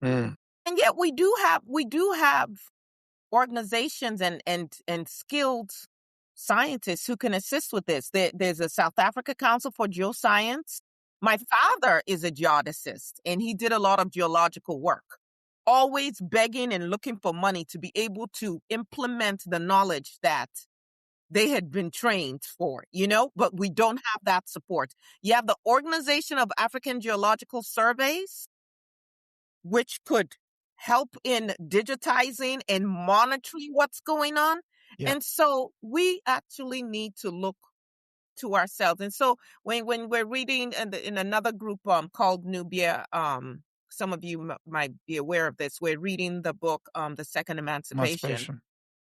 And yet we do have organizations and skilled scientists who can assist with this. There's a South Africa Council for Geoscience. My father is a geodesist, and he did a lot of geological work, always begging and looking for money to be able to implement the knowledge that they had been trained for, but we don't have that support. You have the Organization of African Geological Surveys, which could help in digitizing and monitoring what's going on. Yeah. And so we actually need to look to ourselves. And so when we're reading in another group called Nubia, some of you might be aware of this, we're reading the book, The Second Emancipation.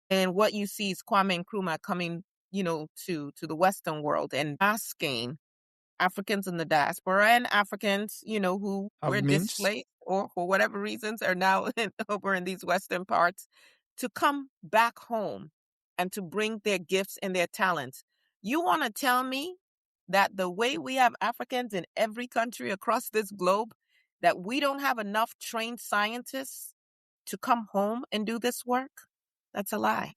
And what you see is Kwame Nkrumah coming, to the Western world and asking Africans in the diaspora and Africans, who were displaced or for whatever reasons are now over in these Western parts, to come back home and to bring their gifts and their talents. You want to tell me that the way we have Africans in every country across this globe, that we don't have enough trained scientists to come home and do this work? That's a lie.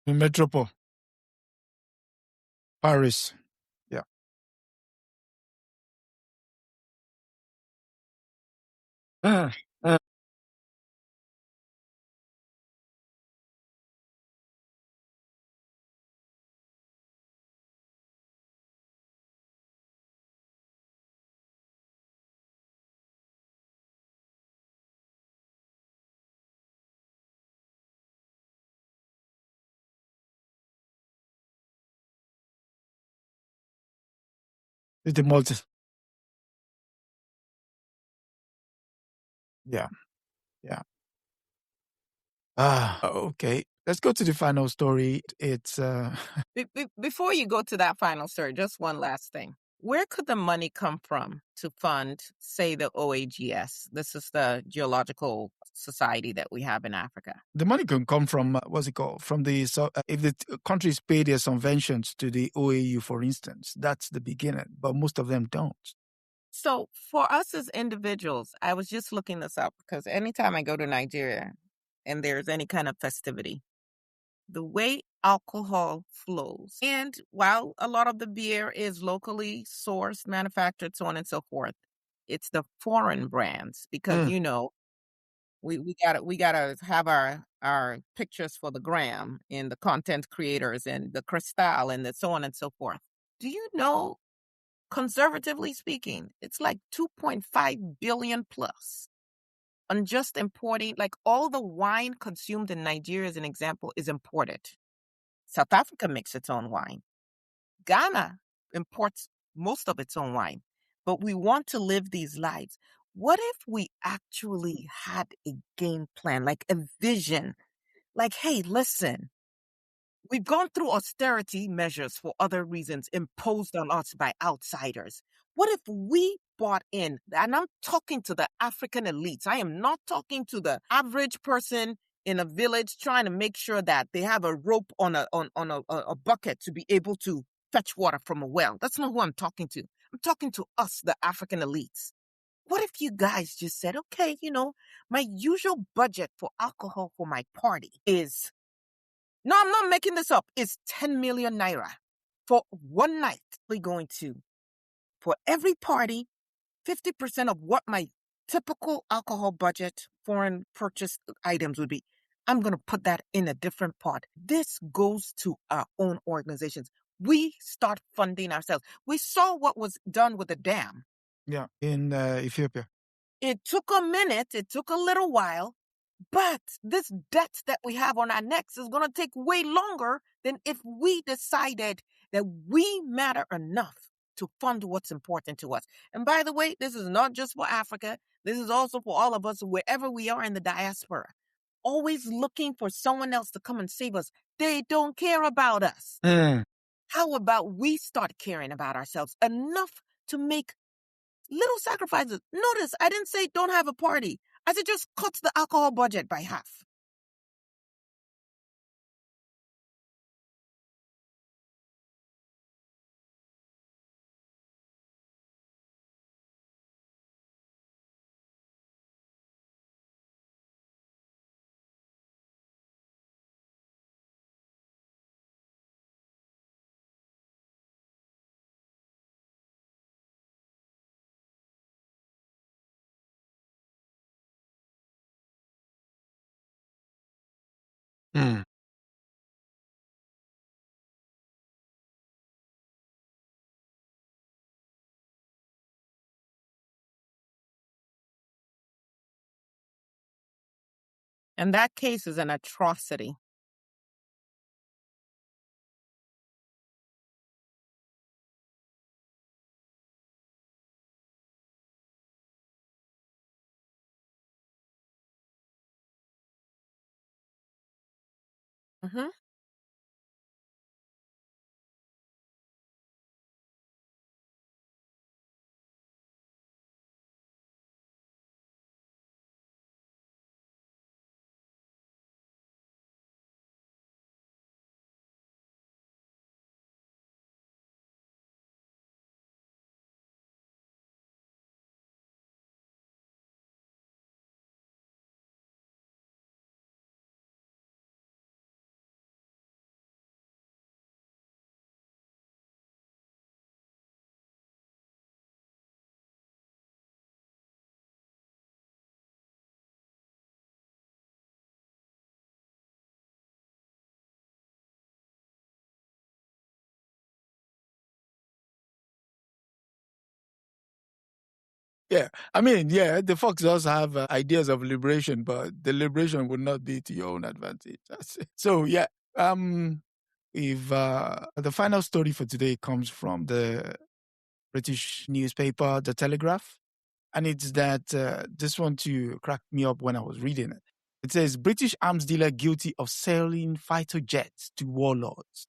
In Metropole. Paris. Yeah. It's the multi. Yeah. Yeah. Okay. Let's go to the final story. It's Before you go to that final story, just one last thing. Where could the money come from to fund, say, the OAGS? This is the geological society that we have in Africa. The money can come from, what's it called? From the, if the countries pay their subventions to the OAU, for instance, that's the beginning, but most of them don't. So for us as individuals, I was just looking this up because anytime I go to Nigeria and there's any kind of festivity, the way alcohol flows, and while a lot of the beer is locally sourced, manufactured, so on and so forth, it's the foreign brands because we gotta have our pictures for the gram and the content creators and the Cristal and the so on and so forth. Do you know, conservatively speaking, it's like 2.5 billion plus on just importing, like all the wine consumed in Nigeria, as an example, is imported. South Africa makes its own wine. Ghana imports most of its own wine, but we want to live these lives. What if we actually had a game plan, like a vision? Like, hey, listen, we've gone through austerity measures for other reasons imposed on us by outsiders. What if we bought in? And I'm talking to the African elites. I am not talking to the average person in a village trying to make sure that they have a rope on a bucket to be able to fetch water from a well. That's not who I'm talking to. I'm talking to us, the African elites. What if you guys just said, okay, my usual budget for alcohol for my party is, no, I'm not making this up, it's 10 million naira for one night. We're going to, for every party, 50% of what my typical alcohol budget, foreign purchased items would be. I'm going to put that in a different pot. This goes to our own organizations. We start funding ourselves. We saw what was done with the dam. Yeah, in Ethiopia. It took a minute. It took a little while. But this debt that we have on our necks is going to take way longer than if we decided that we matter enough to fund what's important to us. And by the way, this is not just for Africa. This is also for all of us, wherever we are in the diaspora. Always looking for someone else to come and save us. They don't care about us. How about we start caring about ourselves enough to make little sacrifices? Notice, I didn't say don't have a party. I said just cut the alcohol budget by half. And that case is an atrocity. Mm-hmm. Yeah, I mean, yeah, the Fox does have ideas of liberation, but the liberation would not be to your own advantage. That's it. So, yeah, if the final story for today comes from the British newspaper, The Telegraph, and it's that this one too cracked me up when I was reading it. It says British arms dealer guilty of selling fighter jets to warlords.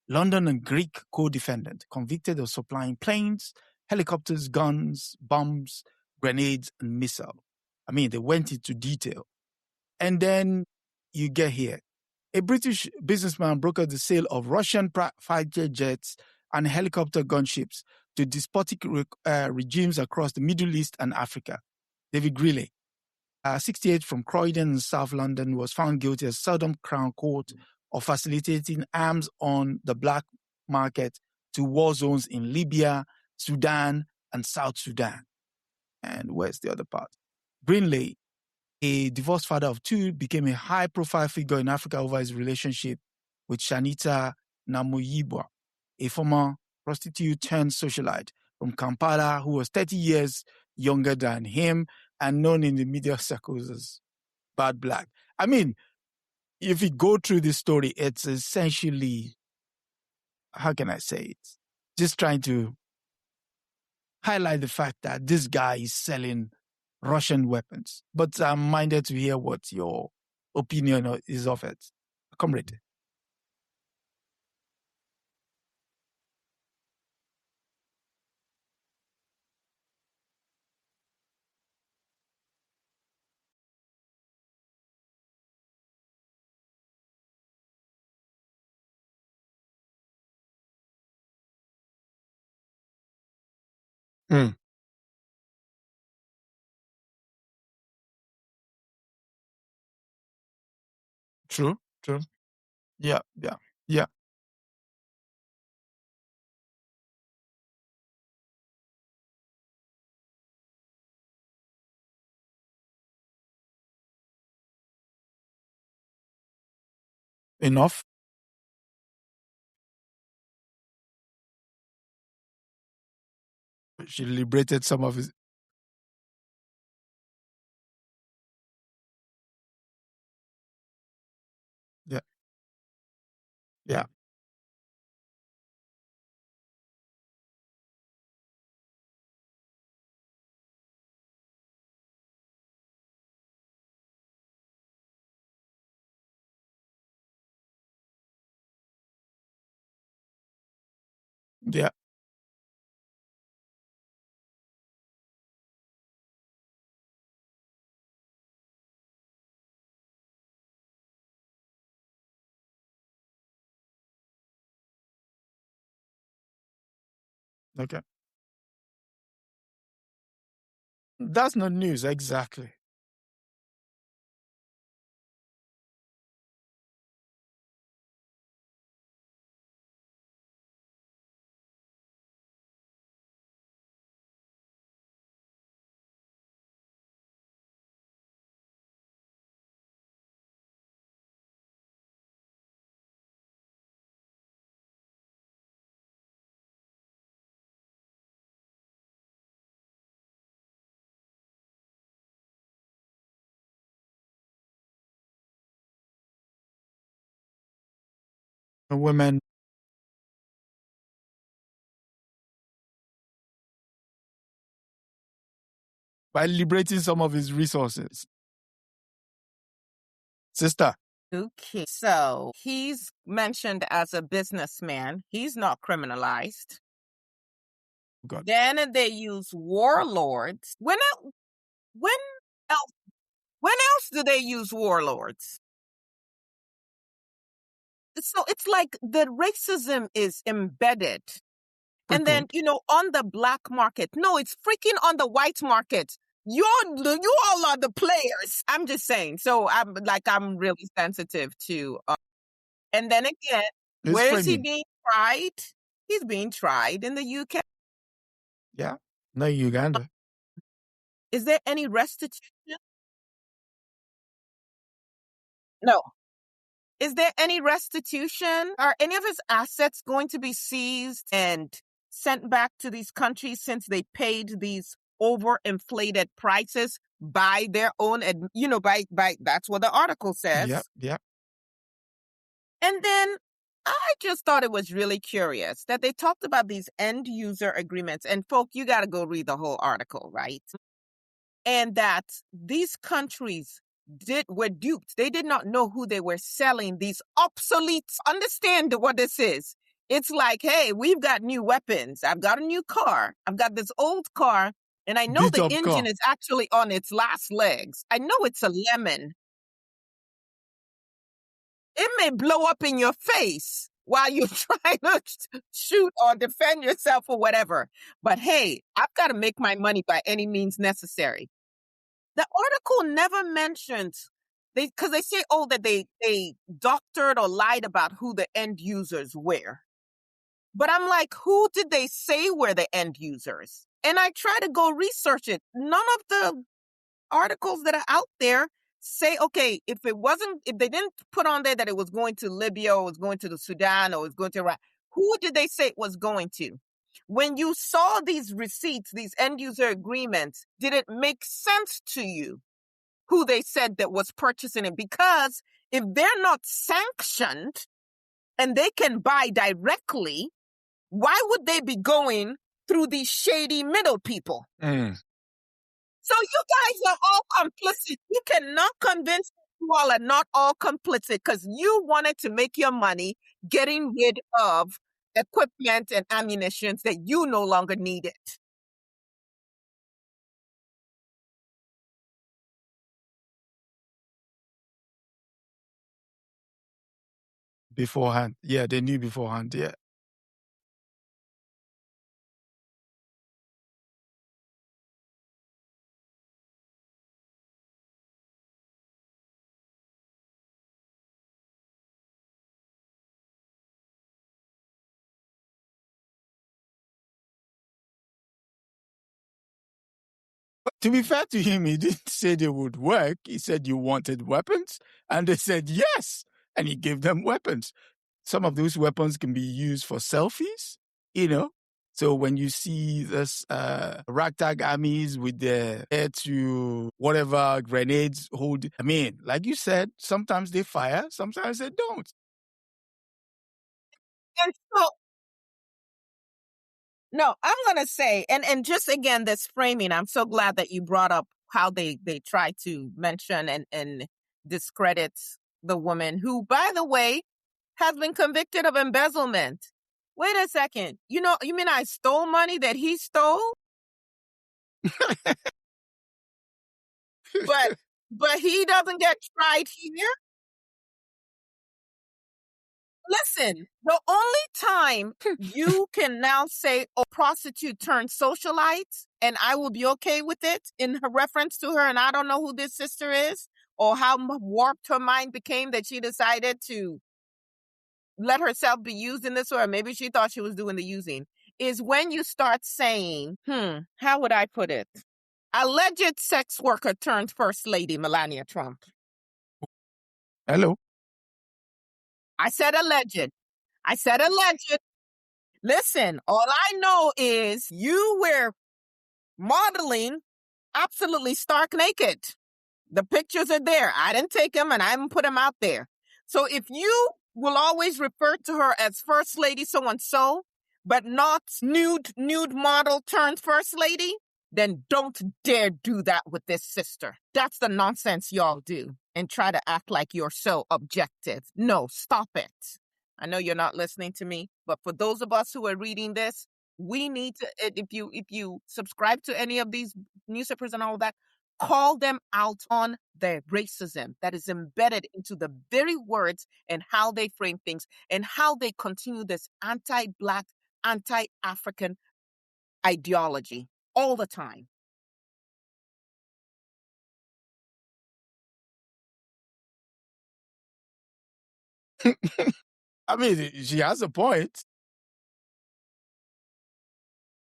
London and Greek co-defendant convicted of supplying planes, helicopters, guns, bombs, grenades, and missiles. I mean, they went into detail. And then you get here. A British businessman brokered the sale of Russian fighter jets and helicopter gunships to despotic regimes across the Middle East and Africa. David Greeley, 68 from Croydon in South London, was found guilty at Southern Crown Court of facilitating arms on the black market to war zones in Libya, Sudan, and South Sudan. And where's the other part? Greenley, a divorced father of two, became a high-profile figure in Africa over his relationship with Shanita Namoyibwa, a former prostitute-turned-socialite from Kampala who was 30 years younger than him and known in the media circles as Bad Black. I mean, if you go through this story, it's essentially how can I say it? Just trying to highlight the fact that this guy is selling Russian weapons. But I'm minded to hear what your opinion is of it. Comrade. Mm. True. Yeah. Enough. She liberated some of his. Yeah. Yeah. Yeah. Okay. That's not news, exactly. Women. By liberating some of his resources. Sister. Okay, so he's mentioned as a businessman. He's not criminalized. God. Then they use warlords. When else do they use warlords? So it's like the racism is embedded. And then, on the black market. No, it's freaking on the white market. You all are the players. I'm just saying. So I'm really sensitive to. And then again, where is he being tried? He's being tried in the UK. Yeah, no, Uganda. Is there any restitution? No. Is there any restitution? Are any of his assets going to be seized and sent back to these countries since they paid these overinflated prices by their own, by that's what the article says. Yeah. And then I just thought it was really curious that they talked about these end user agreements. And folk, you got to go read the whole article, right? And that these countries were duped. They did not know who they were selling these obsolete. Understand what this is. It's like, hey, we've got new weapons. I've got a new car. I've got this old car. And I know the engine is actually on its last legs. I know it's a lemon. It may blow up in your face while you're trying to shoot or defend yourself or whatever. But hey, I've got to make my money by any means necessary. The article never mentions because they say, that they doctored or lied about who the end users were. But I'm like, who did they say were the end users? And I try to go research it. None of the articles that are out there say, okay, if they didn't put on there that it was going to Libya or was going to the Sudan or was going to Iraq, who did they say it was going to? When you saw these receipts, these end user agreements, did it make sense to you who they said that was purchasing it? Because if they're not sanctioned and they can buy directly, why would they be going through these shady middle people? So you guys are all complicit. You cannot convince me you all are not all complicit because you wanted to make your money getting rid of equipment and ammunition that you no longer needed. Beforehand. Yeah, they knew beforehand. Yeah. But to be fair to him, he didn't say they would work. He said you wanted weapons, and they said yes, and he gave them weapons. Some of those weapons can be used for selfies, you know. So when you see this ragtag armies with their air to whatever grenades hold, I mean, like you said, sometimes they fire, sometimes they don't. And so, no, I'm going to say, and just again, this framing, I'm so glad that you brought up how they try to mention and discredit the woman who, by the way, has been convicted of embezzlement. Wait a second. You mean I stole money that he stole? But he doesn't get tried here? Listen, the only time you can now say, oh, prostitute turned socialite, and I will be okay with it in her reference to her, and I don't know who this sister is, or how warped her mind became that she decided to let herself be used in this way, or maybe she thought she was doing the using, is when you start saying, how would I put it? Alleged sex worker turned first lady Melania Trump. Hello. I said alleged. Listen, all I know is you were modeling absolutely stark naked. The pictures are there. I didn't take them and I haven't put them out there. So if you will always refer to her as first lady so-and-so, but not nude model turned first lady, then don't dare do that with this sister. That's the nonsense y'all do and try to act like you're so objective. No, stop it. I know you're not listening to me, but for those of us who are reading this, we need to, if you subscribe to any of these newspapers and all that, call them out on their racism that is embedded into the very words and how they frame things and how they continue this anti-Black, anti-African ideology all the time. I mean, she has a point.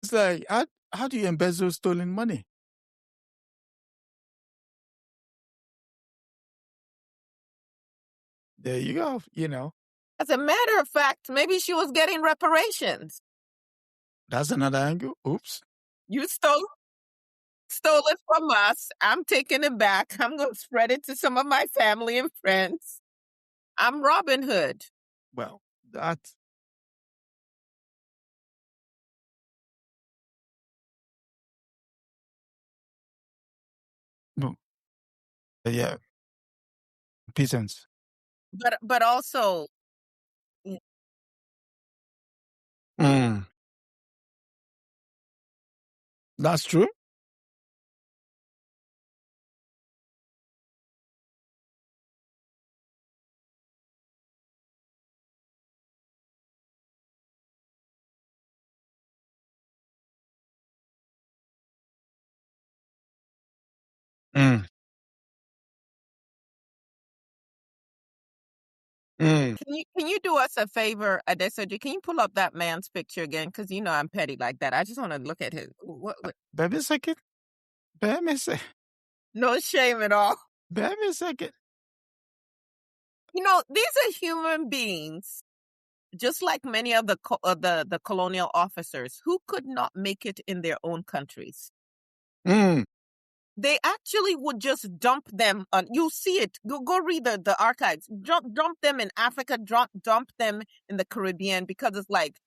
It's like, how do you embezzle stolen money? There you go, As a matter of fact, maybe she was getting reparations. That's another angle. Oops. You stole it from us. I'm taking it back. I'm going to spread it to some of my family and friends. I'm Robin Hood. Well, that... No. Yeah. Peasants. But also... That's true. Can you do us a favor, Adesoji? Can you pull up that man's picture again? Because I'm petty like that. I just want to look at his... Bear me a second. No shame at all. Bear me a second. These are human beings, just like many of the colonial officers who could not make it in their own countries. they actually would just dump them on, you see it, go read the archives, dump them in Africa, dump them in the Caribbean, because it's like,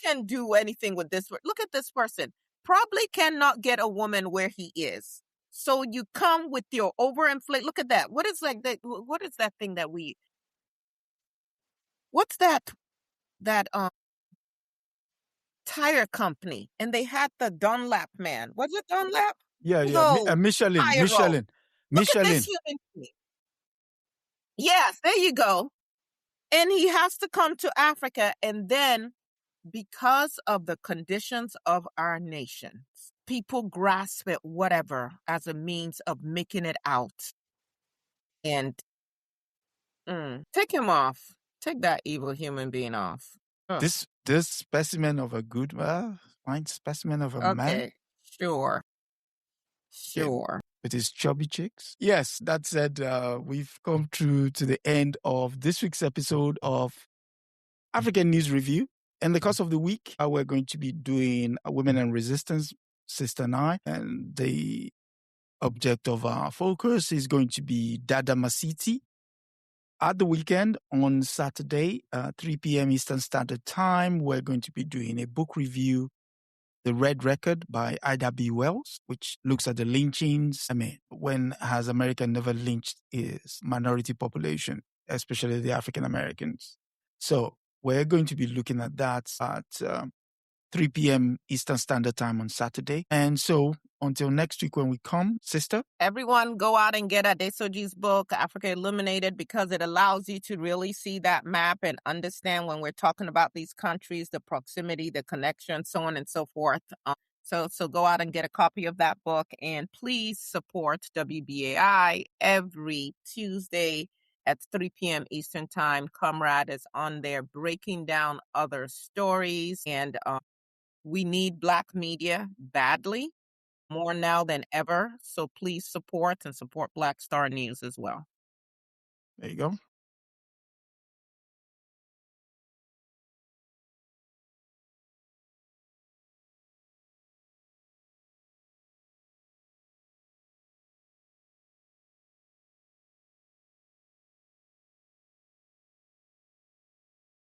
can't do anything with this. Look at this person, probably cannot get a woman where he is. So you come with your overinflate. Look at that. What is like that? What is that thing that we? What's that? That tire company, and they had the Dunlap man. Was it Dunlap? Yeah. No, Michelin. Look at this human being. Yes, there you go. And he has to come to Africa, and then because of the conditions of our nation, people grasp it, whatever, as a means of making it out. And take him off. Take that evil human being off. Ugh. This specimen of a good fine specimen of a man. Okay, sure. With his chubby cheeks. Yes, that said, we've come through to the end of this week's episode of African News Review. In the course of the week, we're going to be doing Women and Resistance, Sister and I, and the object of our focus is going to be Dada Masiti. At the weekend, on Saturday, 3 p.m. Eastern Standard Time, we're going to be doing a book review, The Red Record by Ida B. Wells, which looks at the lynchings. When has America never lynched its minority population, especially the African Americans? So we're going to be looking at that at 3 p.m. Eastern Standard Time on Saturday. And so until next week when we come, sister. Everyone go out and get Adesoji's book, Africa Illuminated, because it allows you to really see that map and understand when we're talking about these countries, the proximity, the connection, so on and so forth. So go out and get a copy of that book, and please support WBAI every Tuesday at 3 p.m. Eastern Time. Comrade is on there breaking down other stories, and we need Black media badly, more now than ever. So please support Black Star News as well. There you go.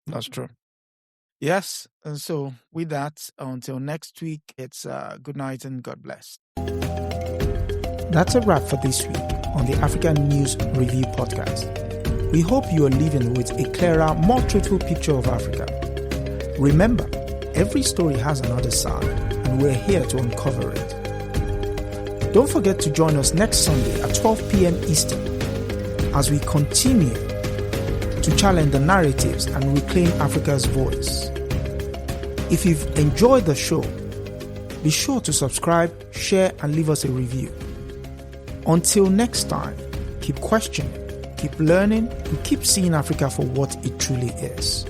That's true. Yes. And so with that, until next week, it's good night and God bless. That's a wrap for this week on the African News Review podcast. We hope you are leaving with a clearer, more truthful picture of Africa. Remember, every story has another side, and we're here to uncover it. Don't forget to join us next Sunday at 12 p.m. Eastern as we continue to challenge the narratives and reclaim Africa's voice. If you've enjoyed the show, be sure to subscribe, share, and leave us a review. Until next time, keep questioning, keep learning, and keep seeing Africa for what it truly is.